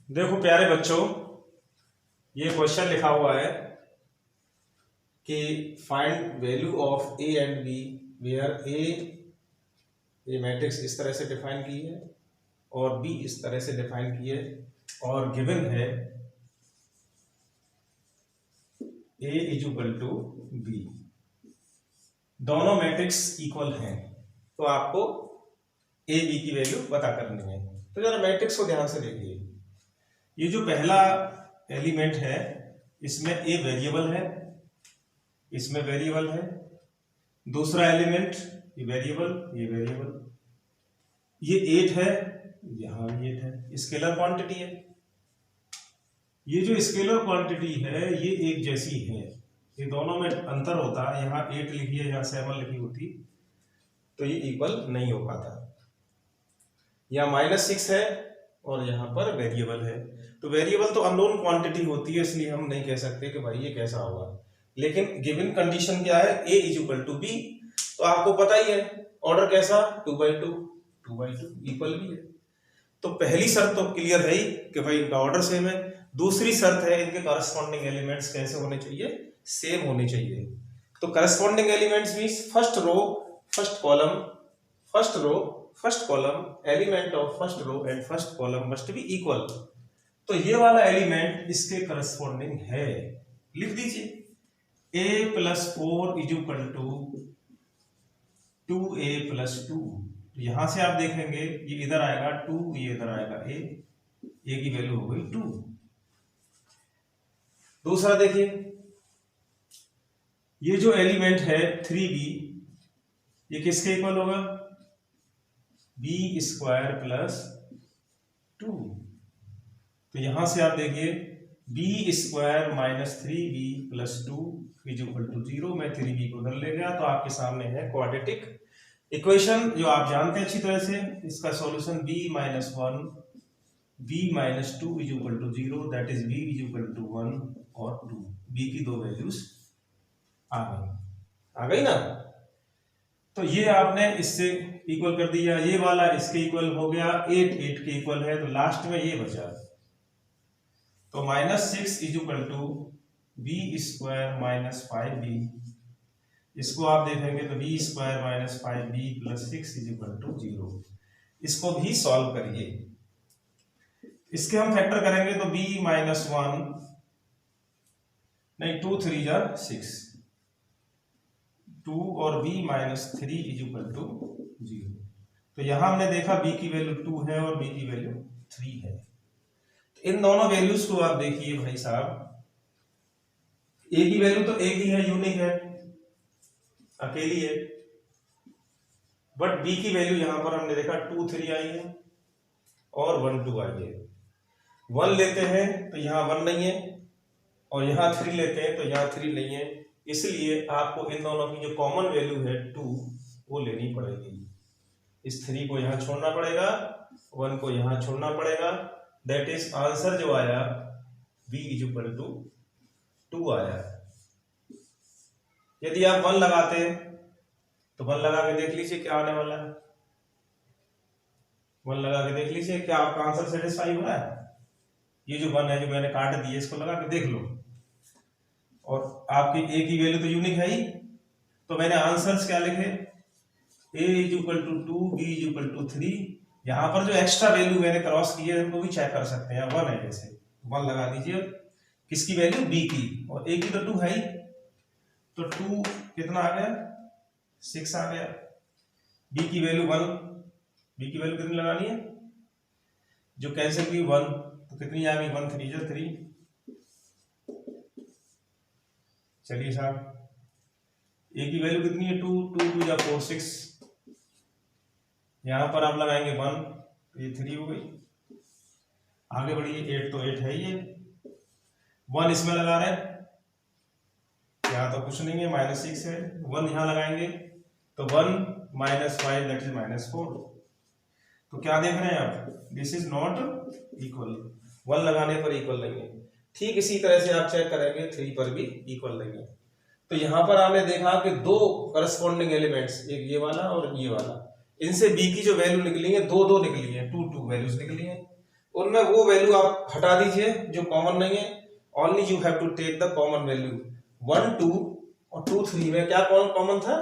देखो प्यारे बच्चों, ये क्वेश्चन लिखा हुआ है कि find value of A and B where A, ये मैट्रिक्स इस तरह से डिफाइन की है और बी इस तरह से डिफाइन की है, और गिवन है ए इज इक्वल टू बी। दोनों मैट्रिक्स इक्वल हैं, तो आपको ए बी की वैल्यू पता करनी है। तो जरा मैट्रिक्स को ध्यान से देखिए। ये जो पहला एलिमेंट है इसमें ए वेरिएबल है, इसमें वेरिएबल है। दूसरा एलिमेंट ये वेरिएबल, ये वेरिएबल। ये 8 है, यहां भी 8 है, स्केलर क्वांटिटी है। ये जो स्केलर क्वांटिटी है ये एक जैसी है, ये दोनों में अंतर होता है। यहाँ 8 लिखी है, यहाँ 7 लिखी होती तो ये इक्वल नहीं हो पाता। यहाँ -6 है और यहाँ पर वेरिएबल है। तो वेरिएबल तो अननोन क्वांटिटी होती है, इसलिए हम नहीं कह सकते कि भाई ये कैसा होगा। लेकिन गिवन कंडीशन क्या है, a is equal to B. तो आपको पता ही है ऑर्डर कैसा 2x2, 2x2 इक्वल भी है। तो पहली शर्त तो क्लियर है ही कि भाई इनका ऑर्डर सेम है। दूसरी शर्त है इनके करस्पॉन्डिंग एलिमेंट्स कैसे होने चाहिए, सेम होने चाहिए। तो corresponding elements means first row first column, first row first column, element of first row and first column must be equal. तो ये वाला एलिमेंट इसके करस्पॉन्डिंग है, लिख दीजिए a + 4 is equal to 2a + 2। यहां से आप देखेंगे ये इधर आएगा 2, ये इधर आएगा a की वैल्यू हो गई 2। दूसरा देखिए, ये जो एलिमेंट है 3b, ये किसके इक्वल होगा, b² + 2। तो यहां से आप देखिए b² - 3b + 2 is equal to 0। मैं 3b को उधर ले गया, तो आपके सामने है क्वाड्रेटिक इक्वेशन जो आप जानते हैं अच्छी तरह से। इसका solution b - 1 b minus 2 is equal to 0, that is b is equal to 1 और 2। b की दो वैल्यूज आ गई ना। तो ये आपने इससे इक्वल कर दिया, ये वाला इसके इक्वल हो गया, 8 8 के इक्वल है, तो लास्ट में ये बचा। तो -6 is equal to B square minus 5b, इसको आप देखेंगे तो B square minus 5b plus 6 is equal to 0। इसको भी सॉल्व करिए, इसके हम फैक्टर करेंगे तो b माइनस 1 नहीं 2 3 जा 6, 2 और b minus 3 is equal to 0। तो यहां हमने देखा b की वैल्यू 2 है और b की वैल्यू 3 है। तो इन दोनों वैल्यूज को आप देखिए भाई साहब, a की वैल्यू तो एक ही है, यूनिक है, अकेली है, बट b की वैल्यू यहां पर हमने देखा 2 3 आई है और 1 2 आई है। 1 लेते हैं तो यहाँ 1 नहीं है, और यहाँ 3 लेते हैं तो यहाँ 3 नहीं है, इसलिए आपको इन दोनों की जो कॉमन वैल्यू है 2 वो लेनी पड़ेगी। इस 3 को यहाँ छोड़ना पड़ेगा, 1 को यहाँ छोड़ना पड़ेगा, दैट इज आंसर जो आया b इज इक्वल टू 2 आया। यदि आप 1 लगाते हैं तो 1 लगा के देख लीजिए क्या आने वाला है, 1 लगा के देख लीजिए क्या आपका आंसर सेटिस्फाई हो रहा है। ये जो 1 है जो मैंने काट दी है इसको लगा के देख लो, और आपकी a की वैल्यू तो यूनिक है ही, तो मैंने आंसर्स क्या लिखे, a is equal to 2, b is equal to 3। यहाँ पर जो एक्स्ट्रा वैल्यू मैंने क्रॉस की है उनको भी चेक कर सकते हैं। 1 है जैसे 1 लगा दीजिए, किसकी वैल्यू b की, और a की तो 2 है ही, तो 2 कितना आ गया 6 आ गया। b की वैल्यू 1, b की वैल्यू कितनी लगानी है, जो कैंसिल की 1 तो कितनी आ गई 1 3 जा 3। चलिए साहब a की वैल्यू कितनी है 2 2 2 जा 4 6, यहां पर आप लगाएंगे 1 तो ये 3 हो गई। आगे बढ़िए 8 तो 8 है ही, 1 इसमें लगा रहे हैं, यहाँ तो कुछ नहीं है -6 है, 1 यहाँ लगाएंगे तो 1 माइनस 5 दैट इज -4। तो क्या देख रहे हैं आप, दिस इज नॉट इक्वल, 1 लगाने पर इक्वल नहीं है। ठीक इसी तरह से आप चेक करेंगे 3 पर भी इक्वल नहीं है। तो यहाँ पर आपने देखा कि दो करस्पॉन्डिंग एलिमेंट्स, एक ये वाला और ये वाला, इनसे b की जो वैल्यू निकली है 2 2 निकली है, 2 2 वैल्यूज निकली है। उनमें वो वैल्यू आप हटा दीजिए जो कॉमन नहीं है, only you have to take the common value. 1 2 और 2 3 में क्या कॉमन था,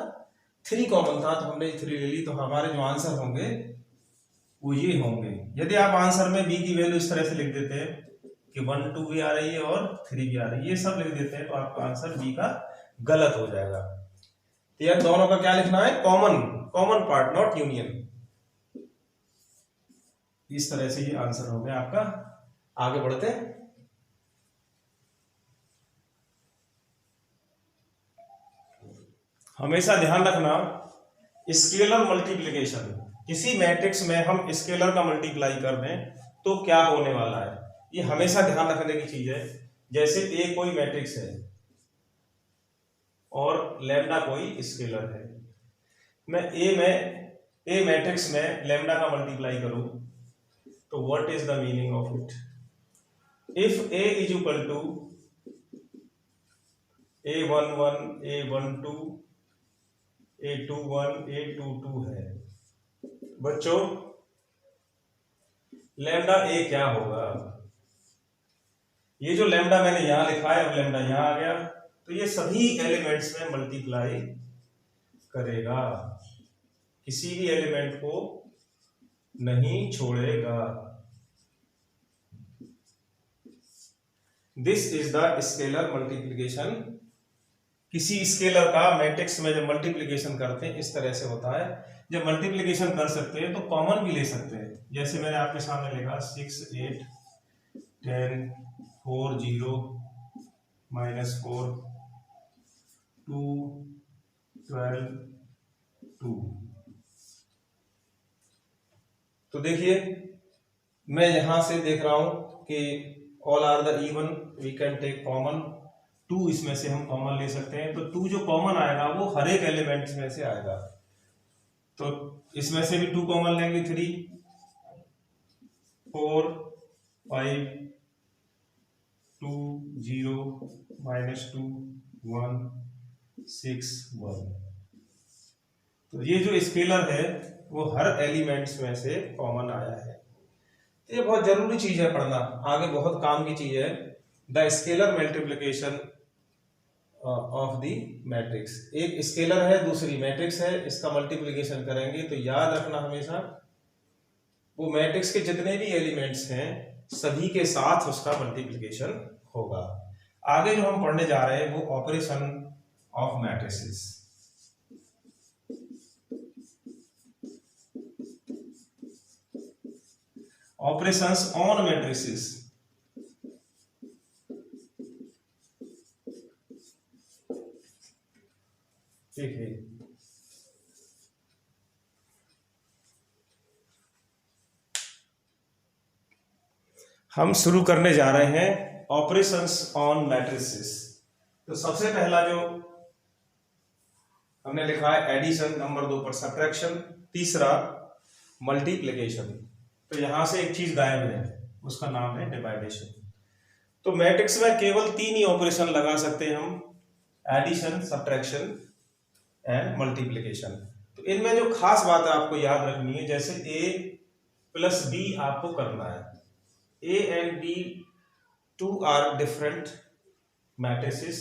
3 कॉमन था, तो हमने 3 ले ली, तो हमारे जो आंसर होंगे वो ये होंगे। यदि आप आंसर में b की वैल्यू इस तरह से लिख देते हैं कि 1 2 भी आ रही है और 3 भी आ रही है, ये सब लिख देते हैं, तो आपका आंसर b का गलत हो जाएगा। तो यार दोनों का क्या लिखना है, कॉमन पार्ट नॉट यूनियन। इस तरह से ये आंसर हो गया आपका। आगे बढ़ते हैं, हमेशा ध्यान रखना स्केलर मल्टीप्लिकेशन, किसी मैट्रिक्स में हम स्केलर का मल्टीप्लाई कर दें तो क्या होने वाला है, ये हमेशा ध्यान रखने की चीज है। जैसे a कोई मैट्रिक्स है और लैम्डा कोई स्केलर है, मैं a मैट्रिक्स में लैम्डा का मल्टीप्लाई करूं तो what is the meaning of it, if a is equal to a11 a12 a21 a22 है, बच्चों लैम्डा a क्या होगा, ये जो लैम्डा मैंने यहां लिखा है अब लैम्डा यहां आ गया, तो ये सभी एलिमेंट्स में मल्टीप्लाई करेगा, किसी भी एलिमेंट को नहीं छोड़ेगा। This is the scalar multiplication. किसी स्केलर का मैट्रिक्स में जब मल्टीप्लिकेशन करते हैं इस तरह से होता है, जब मल्टीप्लिकेशन कर सकते हैं तो कॉमन भी ले सकते हैं। जैसे मैंने आपके सामने लिखा 6 8 10 4 0 -4 2 12 2। तो देखिए मैं यहां से देख रहा हूं कि all are the even, we can take common, 2 इसमें से हम कॉमन ले सकते हैं, तो 2 जो कॉमन आएगा वो हर एक एलिमेंट में से आएगा, तो इसमें से भी 2 कॉमन लेंगे, 3 4 5 2 0 -2 1 6 1। तो ये जो स्केलर है वो हर एलिमेंट्स में से कॉमन आया है। ये बहुत जरूरी चीज है पढ़ना, आगे बहुत काम की चीज है। The scalar multiplication of the matrix, एक स्केलर है दूसरी मैट्रिक्स है, इसका मल्टीप्लिकेशन करेंगे तो याद रखना हमेशा वो मैट्रिक्स के जितने भी एलिमेंट्स हैं सभी के साथ उसका मल्टीप्लिकेशन होगा। आगे जो हम पढ़ने जा रहे हैं वो operation of matrices. Operations on matrices. ठीक है, हम शुरू करने जा रहे हैं ऑपरेशंस ऑन मैट्रिसेस। तो सबसे पहला जो हमने लिखा है एडिशन, नंबर 2 पर सब्ट्रैक्शन, तीसरा मल्टीप्लिकेशन। तो यहां से एक चीज गायब है, उसका नाम है डिवाइडेशन। तो मैट्रिक्स में केवल 3 ही ऑपरेशन लगा सकते हैं हम, एडिशन, सब्ट्रैक्शन एंड मल्टीप्लिकेशन। तो इनमें जो खास बात आपको याद रखनी है, जैसे a प्लस b आपको करना है, a and b two are different matrices,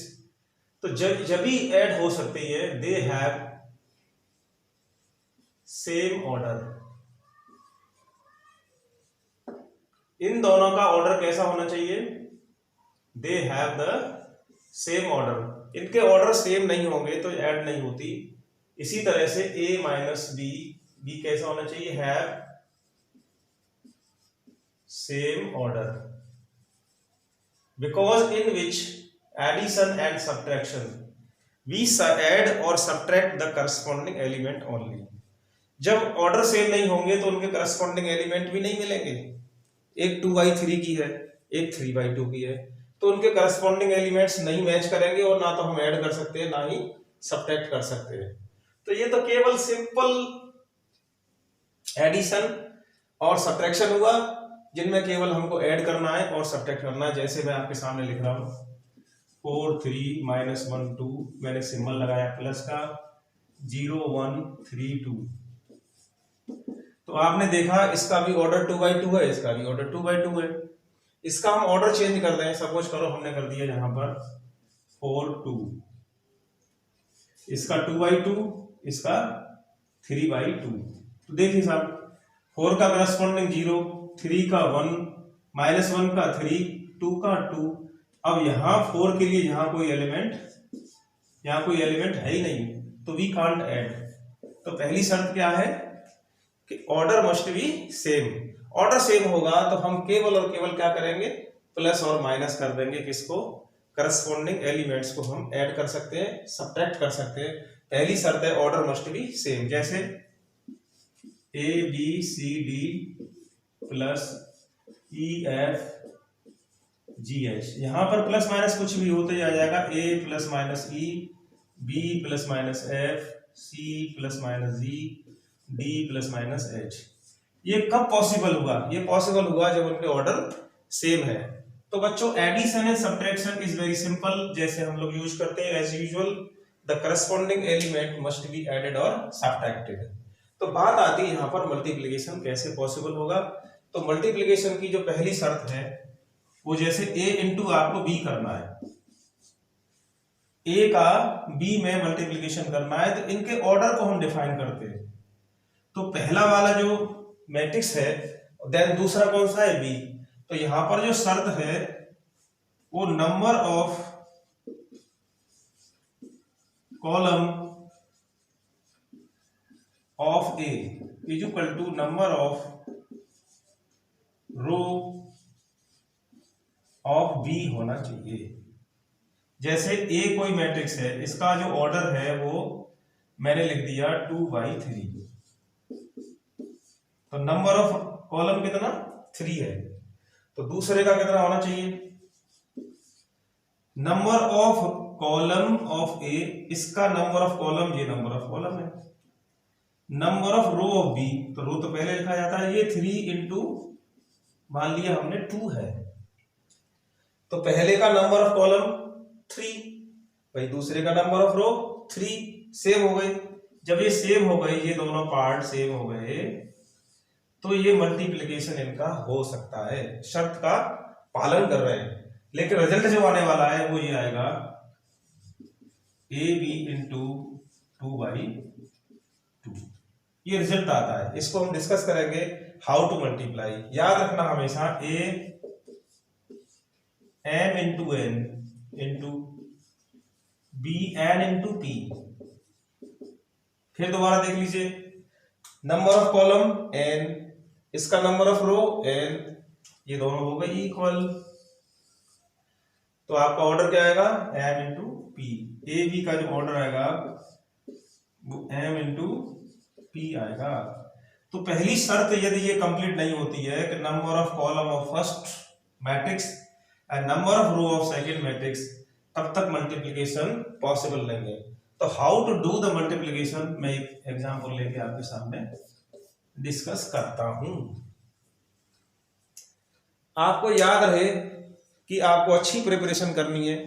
तो जब भी ऐड हो सकती है दे हैव सेम ऑर्डर। इन दोनों का ऑर्डर कैसा होना चाहिए, they have the same order. इनके ऑर्डर सेम नहीं होंगे तो ऐड नहीं होती। इसी तरह से a माइनस बी कैसा होना चाहिए, have same order, because in which addition and subtraction we add और subtract the corresponding element only. जब ऑर्डर सेम नहीं होंगे तो उनके करस्पॉन्डिंग एलिमेंट भी नहीं मिलेंगे। एक 2/3 की है, एक 3/2 की है, तो उनके करस्पॉन्डिंग एलिमेंट्स नहीं मैच करेंगे और ना तो हम ऐड कर सकते हैं ना ही सब्ट्रैक्ट कर सकते हैं। तो ये तो केवल सिंपल एडिशन और सब्ट्रैक्शन हुआ जिनमें केवल हमको ऐड करना है और सब्ट्रैक्ट करना है। जैसे मैं आपके सामने लिख रहा हूं 4 3 -1 2, मैंने सिंबल लगाया प्लस का, 0 1 3 2। तो आपने देखा इसका भी ऑर्डर 2/2 है, इसका भी ऑर्डर 2/2 है। इसका हम ऑर्डर चेंज कर दें, सपोज करो हमने कर दिया यहां पर 4 2, इसका 2/2, इसका 3/2। तो देखिए साहब 4 का करस्पॉन्डिंग 0, 3 का 1, -1 का 3, 2 का 2। अब यहां 4 के लिए यहां कोई एलिमेंट है ही नहीं, तो वी कांट ऐड। तो पहली शर्त क्या है कि order must be same. Order same होगा तो हम केवल और केवल क्या करेंगे, प्लस और माइनस कर देंगे, किसको, करस्पॉन्डिंग एलिमेंट्स को हम ऐड कर सकते हैं, सब्ट्रैक्ट कर सकते हैं। पहली शर्त है ऑर्डर मस्ट बी सेम। जैसे A B C D plus E F G H, यहां पर प्लस माइनस कुछ भी होते आ जाएगा, A plus minus E, B plus minus F, C plus minus G, D plus minus H. ये कब पॉसिबल हुआ, ये पॉसिबल हुआ जब उनके ऑर्डर सेम है। तो बच्चों addition and subtraction is very simple, जैसे हम लोग यूज करते हैं as usual, the corresponding element must be added और सब्ट्रैक्टेड। तो बात आती है यहाँ पर मल्टीप्लिकेशन कैसे पॉसिबल होगा। तो मल्टीप्लिकेशन की जो पहली शर्त है वो जैसे a इंटू आपको b करना है, a का b में मल्टीप्लिकेशन करना है, तो इनके ऑर्डर को हम डिफाइन करते हैं। तो पहला वाला जो मैट्रिक्स है, देन दूसरा कौन सा है, b। तो यहां पर जो शर्त है वो number of column of a is equal to number of row of b होना चाहिए। जैसे a कोई मैट्रिक्स है, इसका जो ऑर्डर है वो मैंने लिख दिया 2/3, तो नंबर ऑफ कॉलम कितना 3 है, तो दूसरे का कितना होना चाहिए, number of column of a, इसका नंबर ऑफ कॉलम, ये नंबर ऑफ कॉलम है, number of row of b, तो रो तो पहले लिखा जाता है, ये 3 इंटू मान लिया हमने 2 है, तो पहले का नंबर ऑफ कॉलम 3, भाई दूसरे का नंबर ऑफ रो 3, सेम हो गई। जब ये सेम हो गई, ये दोनों पार्ट सेम हो गए, तो ये मल्टीप्लिकेशन इनका हो सकता है, शर्त का पालन कर रहे हैं। लेकिन रिजल्ट जो आने वाला है वो ये आएगा ए बी इंटू 2/2, ये रिजल्ट आता है। इसको हम डिस्कस करेंगे हाउ टू मल्टीप्लाई। याद रखना हमेशा A M into N into B N into P. फिर दोबारा देख लीजिए, नंबर ऑफ कॉलम एन, इसका नंबर ऑफ रो एन, ये दोनों हो गए इक्वल, तो आपका ऑर्डर क्या आएगा M into P. A B का जो ऑर्डर आएगा वो एम इंटू पी आएगा। तो पहली शर्त यदि ये कंप्लीट नहीं होती है कि number of column of first matrix and number of row of second matrix, तब तक मल्टीप्लिकेशन पॉसिबल नहीं है। तो how to do the multiplication मैं एक एग्जांपल लेके आपके सामने डिस्कस करता हूं। आपको याद रहे कि आपको अच्छी प्रिपरेशन करनी है,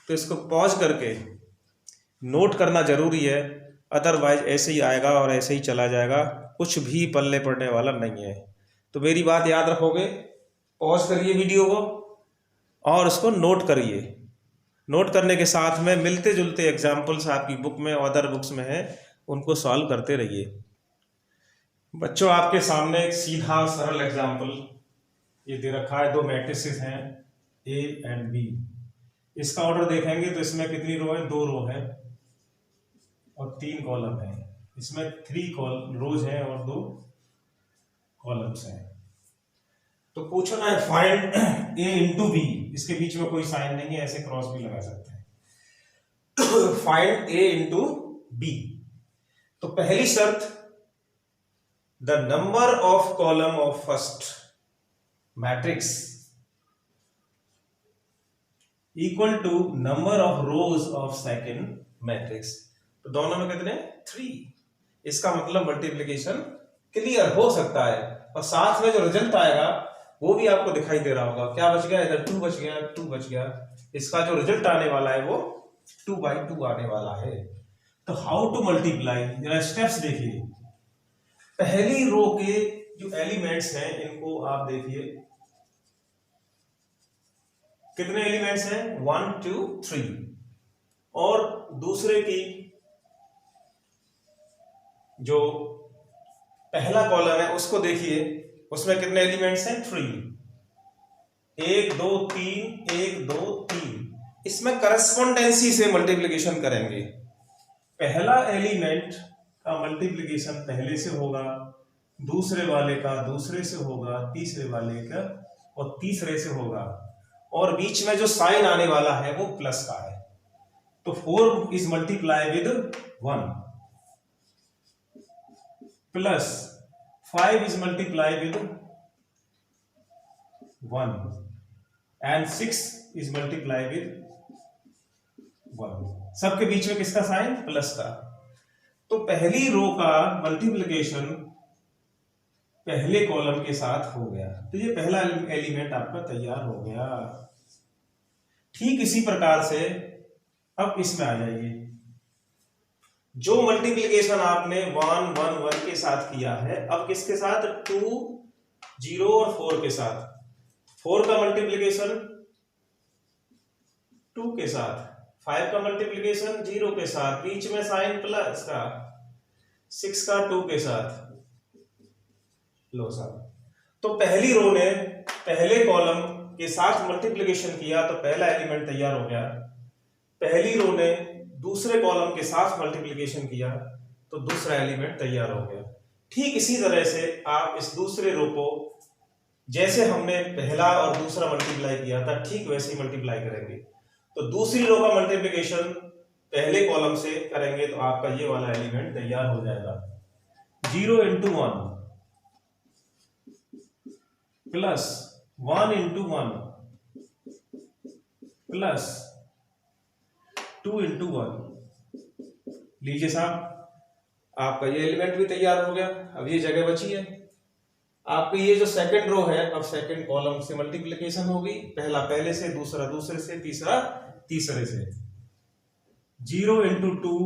तो इसको पॉज करके नोट करना जरूरी है, अदरवाइज ऐसे ही आएगा और ऐसे ही चला जाएगा, कुछ भी पल्ले पड़ने वाला नहीं है। तो मेरी बात याद रखोगे, पॉज करिए वीडियो को और उसको नोट करिए। नोट करने के साथ में मिलते जुलते एग्जाम्पल्स आपकी बुक में और अदर बुक्स में है, उनको सॉल्व करते रहिए। बच्चों, आपके सामने एक सीधा सरल एग्जाम्पल ये दे रखा है। 2 मैट्रिसेस हैं ए एंड बी। इसका ऑर्डर देखेंगे तो इसमें कितनी रो है, 2 रो है और 3 कॉलम है। इसमें 3 रोज हैं और 2 कॉलम्स हैं। तो पूछना है फाइंड ए इंटू बी। इसके बीच में कोई साइन नहीं है, ऐसे क्रॉस भी लगा सकते हैं। Find A into B. तो पहली शर्त, the number of column of first matrix equal to number of rows of second matrix. तो दोनों में कितने 3। इसका मतलब मल्टीप्लिकेशन क्लियर हो सकता है, और साथ में जो रिजल्ट आएगा वो भी आपको दिखाई दे रहा होगा। क्या बच गया, इधर 2 बच गया, 2 बच गया। इसका जो रिजल्ट आने वाला है वो 2/2 आने वाला है। तो हाउ टू मल्टीप्लाई, जरा स्टेप्स देखिए। पहली रो के जो एलिमेंट्स हैं इनको आप देखिए, कितने एलिमेंट्स हैं 1 2 3, और दूसरे की जो पहला कॉलम है उसको देखिए, उसमें कितने एलिमेंट्स हैं 3, 1 2 3 1 2 3। इसमें करस्पॉन्डेंसी से मल्टीप्लिकेशन करेंगे। पहला एलिमेंट का मल्टीप्लिकेशन पहले से होगा, दूसरे वाले का दूसरे से होगा, तीसरे वाले का और तीसरे से होगा, और बीच में जो साइन आने वाला है वो प्लस का है। तो 4 is multiply with 1, plus 5 is multiply with 1, and 6 is multiply with 1। सबके बीच में किसका साइन, प्लस का। तो पहली रो का मल्टीप्लिकेशन पहले कॉलम के साथ हो गया, तो ये पहला एलिमेंट आपका तैयार हो गया। ठीक इसी प्रकार से अब इसमें आ जाइए, जो मल्टीप्लिकेशन आपने 1 1 1 के साथ किया है, अब किसके साथ 2 0 और 4 के साथ। 4 का मल्टीप्लिकेशन 2 के साथ, 5 का मल्टीप्लिकेशन 0 के साथ, बीच में साइन प्लस का, 6 का 2 के साथ। लो साहब, तो पहली रो ने पहले कॉलम के साथ मल्टीप्लिकेशन किया तो पहला एलिमेंट तैयार हो गया। पहली रो ने दूसरे कॉलम के साथ मल्टीप्लिकेशन किया तो दूसरा एलिमेंट तैयार हो गया। ठीक इसी तरह से आप इस दूसरे रो को, जैसे हमने पहला और दूसरा मल्टीप्लाई किया था, ठीक वैसे ही मल्टीप्लाई करेंगे। तो दूसरी रो का मल्टीप्लिकेशन पहले कॉलम से करेंगे तो आपका ये वाला एलिमेंट तैयार हो जाएगा। 0 into 1 plus 1 into 1 plus 2 into 1। लीजिए साहब, आपका ये एलिमेंट भी तैयार हो गया। अब ये जगह बची है, आपकी ये जो सेकंड रो है, अब सेकंड कॉलम से मल्टीप्लिकेशन होगी, पहला पहले से, दूसरा दूसरे से, तीसरा तीसरे से। 0 into 2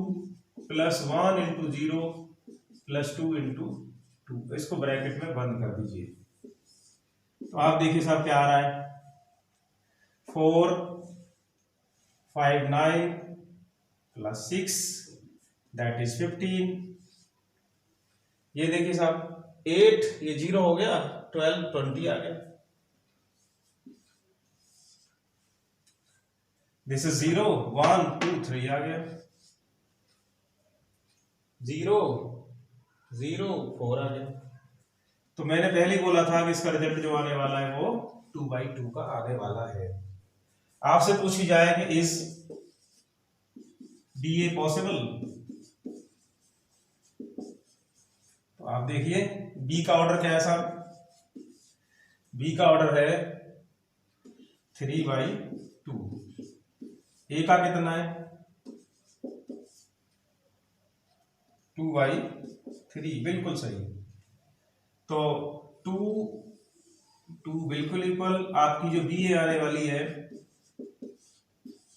plus 1 into 0 plus 2 into 2, इसको ब्रैकेट में बंद कर दीजिए। तो आप देखिए साहब क्या आ रहा है, 4 5 9 प्लस 6 दैट इज 15। ये देखिए साहब 8, ये 0 हो गया, 12 20 आ गया। दिस इज 0 1 2 3 आ गया, 0 0 4 आ गया। तो मैंने पहले ही बोला था कि इसका रिजल्ट जो आने वाला है वो 2/2 का आने वाला है। आपसे पूछी जाए कि इज DA पॉसिबल, तो आप देखिए B का ऑर्डर क्या है साहब, B का ऑर्डर है 3/2, A का कितना है 2/3, बिल्कुल सही। तो 2 बिल्कुल इक्वल, आपकी जो BA आने वाली है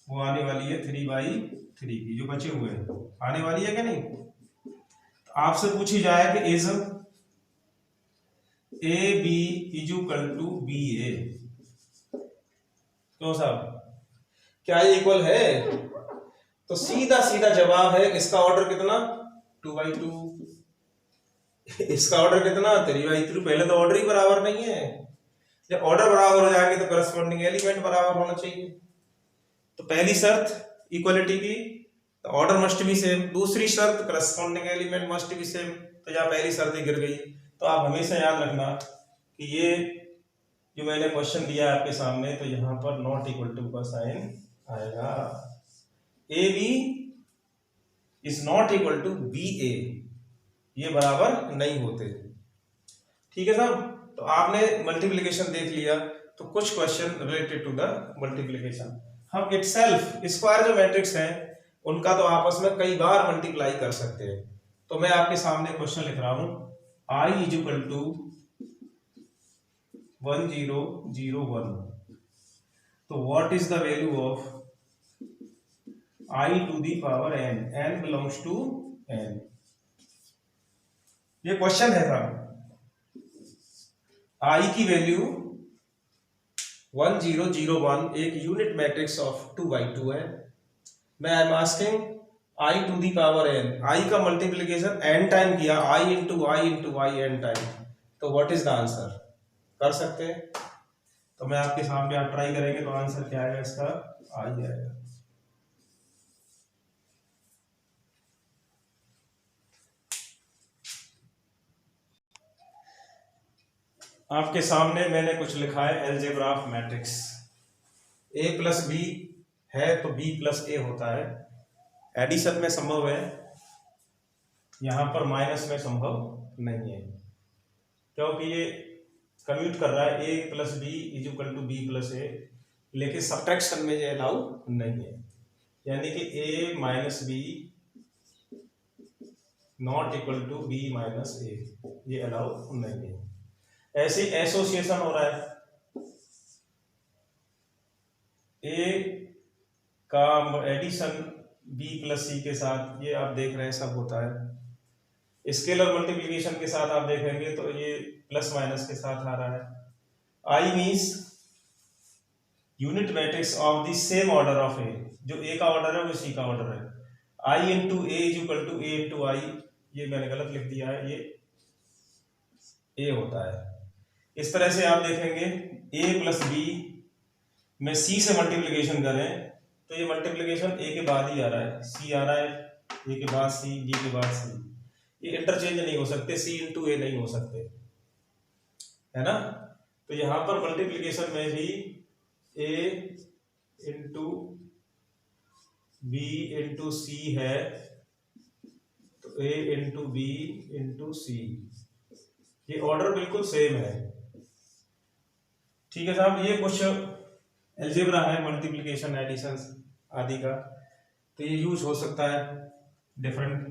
वो आने वाली है 3/3 की, जो बचे हुए हैं आने वाली है क्या नहीं। तो आपसे पूछी जाए कि is AB equal to BA, क्यों साहब क्या ये इक्वल है, तो सीधा सीधा जवाब है, इसका ऑर्डर कितना 2/2, इसका ऑर्डर कितना 3/3। पहले तो ऑर्डर ही बराबर नहीं है, जब ऑर्डर बराबर हो जाएंगे तो करस्पॉन्डिंग एलिमेंट बराबर होना चाहिए। तो पहली शर्त इक्वलिटी की, तो ऑर्डर मस्ट बी सेम, दूसरी शर्त corresponding element must be same. तो यहाँ पहली शर्त गिर गई। तो आप हमेशा याद रखना कि ये जो मैंने क्वेश्चन दिया है आपके सामने, तो यहाँ पर नॉट इक्वल टू का साइन आएगा, AB is not equal to BA, ये बराबर नहीं होते। ठीक है साहब, तो आपने मल्टीप्लिकेशन देख लिया, तो कुछ question related to the multiplication. हम इटसेल्फ स्क्वायर जो मैट्रिक्स हैं उनका तो आपस में कई बार मल्टीप्लाई कर सकते हैं। तो मैं आपके सामने क्वेश्चन लिख रहा हूं, I इज इक्वल टू 1 0 0 1, तो what is the value of I to the power n, n belongs to n। ये क्वेश्चन है साहब, I की वैल्यू 1 0 0 1 एक यूनिट मैट्रिक्स ऑफ 2/2 है। मैं I am asking I to the power n, I का मल्टीप्लीकेशन n टाइम किया, I into I n time, तो व्हाट इज द आंसर, कर सकते हैं। तो मैं आपके सामने, आप ट्राई करेंगे तो आंसर क्या आएगा इसका, I आएगा। आपके सामने मैंने कुछ लिखा है, algebra of matrix. A plus B है तो B प्लस A होता है, एडिशन में संभव है, यहां पर माइनस में संभव नहीं है, क्योंकि ये कम्यूट कर रहा है A plus B is equal to B plus A, लेकिन सब्ट्रैक्शन में ये अलाउ नहीं है, यानी कि A minus B not equal to B minus A, ये अलाउ नहीं है। ऐसे एसोसिएशन हो रहा है, A का एडिशन B प्लस C के साथ, ये आप देख रहे हैं सब होता है। स्केलर मल्टीप्लिकेशन के साथ आप देखेंगे तो ये प्लस माइनस के साथ आ रहा है। I means unit matrix of the same order of A, जो A का ऑर्डर है वो C का ऑर्डर है। I into A is equal to A into I, ये मैंने गलत लिख दिया है, ये A होता है। इस तरह से आप देखेंगे A प्लस B में C से मल्टीप्लिकेशन करें तो ये मल्टीप्लिकेशन A के बाद ही आ रहा है, C आ रहा है, A के बाद C, B के बाद C, ये इंटरचेंज नहीं हो सकते, C इंटू A नहीं हो सकते, है ना। तो यहां पर मल्टीप्लिकेशन में भी A into B into C है, तो A into B into C, ये ऑर्डर बिल्कुल सेम है। ठीक है साहब, ये कुछ एल्जेब्रा है मल्टीप्लिकेशन एडिशन आदि का, तो ये यूज हो सकता है डिफरेंट,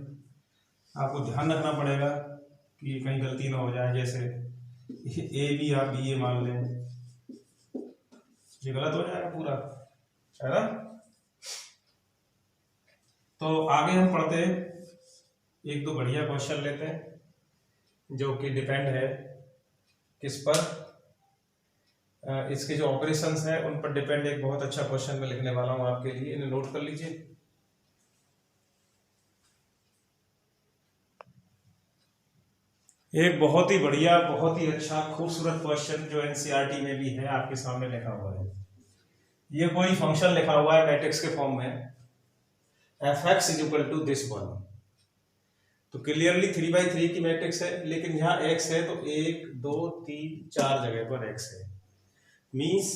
आपको ध्यान रखना पड़ेगा कि कहीं गलती ना हो जाए। जैसे ए बी आप बी ए मान लें, ये गलत हो जाएगा पूरा, है ना। तो आगे हम पढ़ते हैं, एक दो बढ़िया क्वेश्चन लेते हैं जो कि डिपेंड है किस पर, इसके जो ऑपरेशंस हैं उन पर डिपेंड। एक बहुत अच्छा क्वेश्चन मैं लिखने वाला हूं आपके लिए, इन्हें नोट कर लीजिए। एक बहुत ही बढ़िया, बहुत ही अच्छा, खूबसूरत क्वेश्चन जो एनसीईआरटी में भी है, आपके सामने लिखा हुआ है। ये कोई फंक्शन लिखा हुआ है मैट्रिक्स के फॉर्म में, F X is equal to this one. तो क्लियरली 3/3 की मैट्रिक्स है, लेकिन यहाँ एक्स है तो 1 2 3 4 जगह पर एक्स है। मीन्स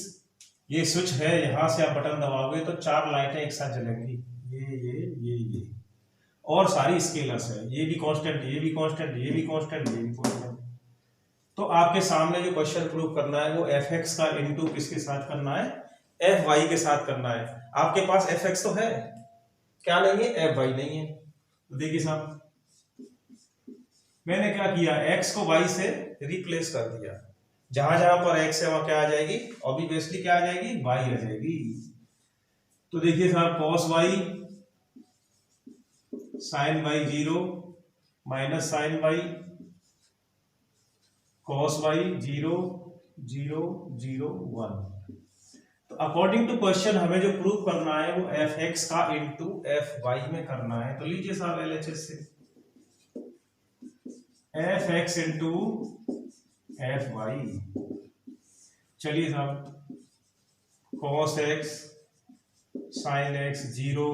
ये स्विच है, यहां से आप बटन दबाओगे तो 4 लाइटें एक साथ जलेंगी, ये और सारी स्केलर्स है, ये भी कांस्टेंट, ये भी कांस्टेंट, ये भी कांस्टेंट, ये भी कांस्टेंट। तो आपके सामने जो क्वेश्चन प्रूव करना है वो एफ एक्स का इनटू किसके साथ करना है, एफ वाई के साथ करना है। आपके पास एफ एक्स तो है, क्या नहीं है, एफ वाई नहीं है। तो देखिए साहब, मैंने क्या किया, x को y से रिप्लेस कर दिया, जहां जहां पर x है वहां क्या आ जाएगी, ऑब्वियसली क्या आ जाएगी, y आ जाएगी। तो देखिए साहब, cos y sin y 0 minus sin y cos y 0 0 0 1। तो अकॉर्डिंग टू क्वेश्चन हमें जो प्रूव करना है वो एफ एक्स का इंटू एफ वाई में करना है। तो लीजिए साहब एलएचएस से F X into F Y. चलिए साहब, cos X sine X 0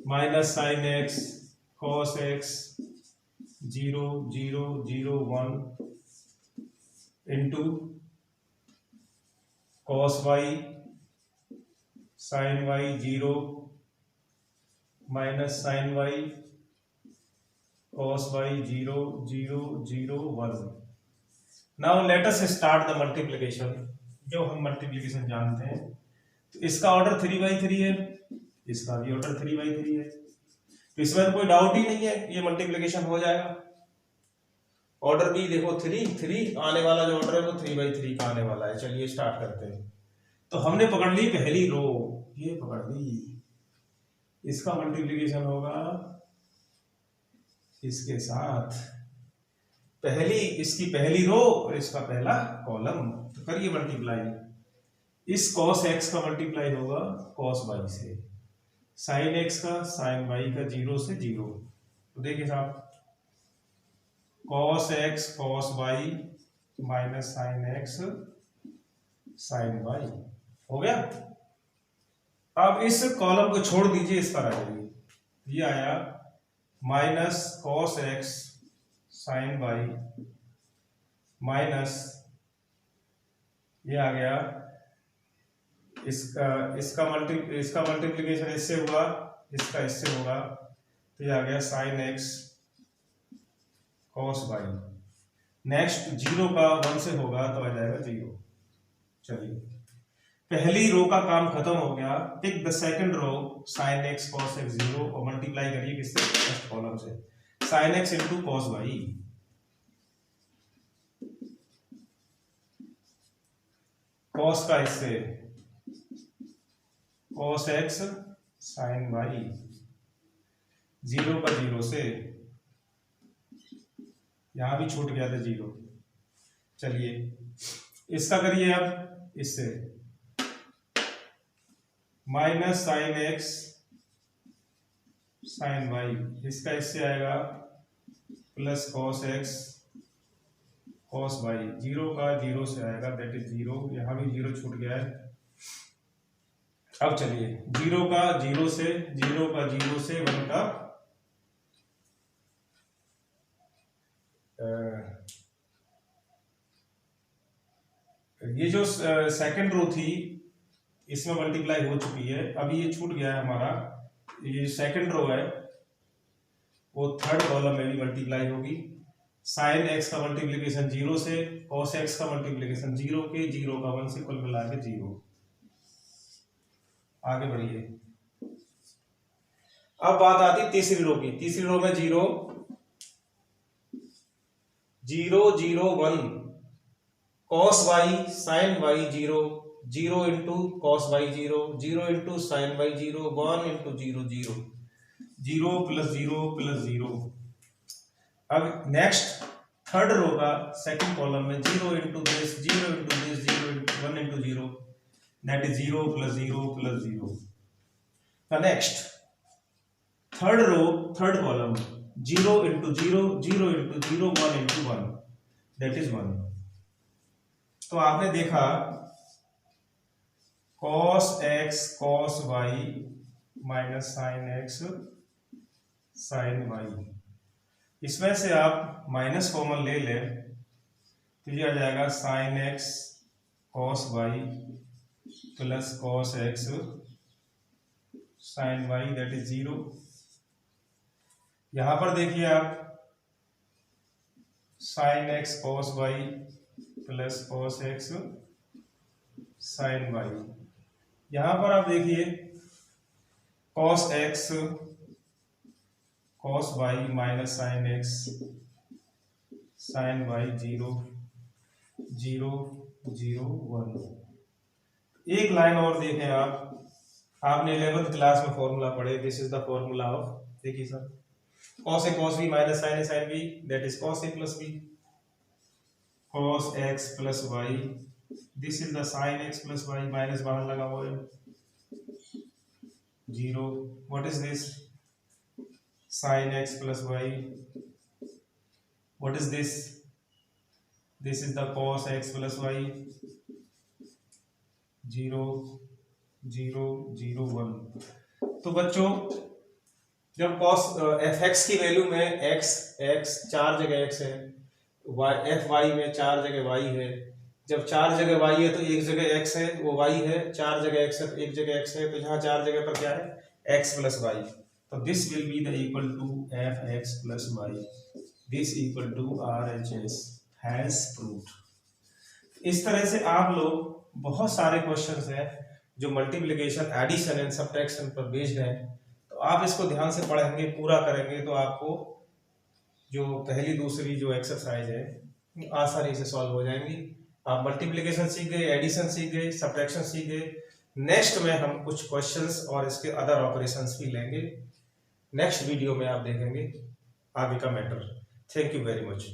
minus sine X cos X 0 0 0 1 into cos Y sine Y 0 minus sine Y cos y 0 0 0 1। Now let us start the multiplication। जो हम मल्टीप्लिकेशन जानते हैं, तो इसका ऑर्डर 3/3 है, इसका भी ऑर्डर 3/3 है, तो इसमें तो कोई डाउट ही नहीं है, ये मल्टीप्लिकेशन हो जाएगा। ऑर्डर भी देखो 3 आने वाला जो ऑर्डर है वो 3/3 का आने वाला है। चलिए स्टार्ट करते हैं। तो हमने पकड़ ली पहली रो, ये पकड़ ली, इसका मल्टीप्लिकेशन होगा इसके साथ, इसकी पहली रो और इसका पहला कॉलम। तो करिए मल्टीप्लाई, इस cos x का मल्टीप्लाई होगा cos y से, sin x का sin y का 0 से 0। तो देखिए साहब, cos x cos y minus sin x sin y हो गया। अब इस कॉलम को छोड़ दीजिए, इस पर आ जाइए, ये आया minus cos x sin y minus ये आ गया इसका मल्टीप्लिकेशन इससे हुआ, इसका इससे होगा, तो ये आ गया sin x cos y। Next 0 का 1 से होगा तो आ जाएगा 0। चलिए, पहली रो का काम खत्म हो गया। Tick the second row sin x cos x 0 और मल्टीप्लाई करिए किससे, फर्स्ट कॉलम से, sin x into cos y। cos का इससे cos x sin y 0 का 0 से, यहां भी छूट गया था 0। चलिए इसका करिए अब इससे, minus sine X sine Y, इसका इससे आएगा plus cos X cos Y, 0 का 0 से आएगा, दैट इज 0। यहां भी 0 छूट गया है। अब चलिए 0 का 0 से 1 का ये जो सेकंड रो थी इसमें मल्टीप्लाई हो चुकी है, अभी ये छूट गया है हमारा, ये सेकंड रो है वो थर्ड कॉलम में भी मल्टीप्लाई होगी। साइन एक्स का मल्टीप्लिकेशन 0 से, कॉस एक्स का मल्टीप्लिकेशन 0 के 0 का 1 से, कुल मिला के 0। आगे बढ़िए, अब बात आती तीसरी रो की। तीसरी रो में 0 0 0 1 cos y sin y 0, 0 into cos y 0, 0 into sin y 0, 1 into 0 0, 0 plus 0 plus 0। अब नेक्स्ट थर्ड रो का सेकंड कॉलम में 0 into this, 0 into this, 0 into 1 into 0, that is 0 plus 0 plus 0। The next third row third column 0 into 0, 0 into 0, 1 into 1, that is 1। तो आपने देखा cos x cos y minus sin x sin y, इसमें से आप माइनस कॉमन ले लें तो ये आ जाएगा sin x cos y plus cos x sin y, that is 0। यहां पर देखिए आप sin x cos y plus cos x sin y, यहां पर आप देखिए cos x cos y minus sin x sin y 0 0 0 1। एक लाइन और देखें आप, आपने 11th क्लास में फॉर्मूला पढ़े, this is the formula of, देखिए sir, cos a cos b minus sin a sin b, that is cos a plus b, cos x plus y, this is the sin x plus y, minus बाहर लगा हुआ है 0, what is this sin x plus y, what is this, this is the cos x plus y 0 0 0 1। तो बच्चों जब cos fx की वैल्यू में x चार जगह x है, fy में चार जगह y है, जब चार जगह y है तो एक जगह x है वो y है, चार जगह x है तो एक जगह x है, तो यहाँ चार जगह पर क्या है x प्लस y, तो this will be the equal to fx plus y, this equal to RHS has proved. इस तरह से आप लोग बहुत सारे क्वेश्चंस हैं जो मल्टीप्लिकेशन एडिशन एंड सब्ट्रैक्शन पर बेस्ड हैं, तो आप इसको ध्यान से पढ़ेंगे पूरा करेंगे तो आपको जो पहली दूसरी जो एक्सरसाइज है आसानी से सॉल्व हो जाएंगी। आप मल्टीप्लिकेशन सीख गए, एडिशन सीख गए, सब्ट्रैक्शन सीख गए। नेक्स्ट में हम कुछ क्वेश्चंस और इसके अदर ऑपरेशंस भी लेंगे, नेक्स्ट वीडियो में आप देखेंगे आगे का matter. Thank you very much.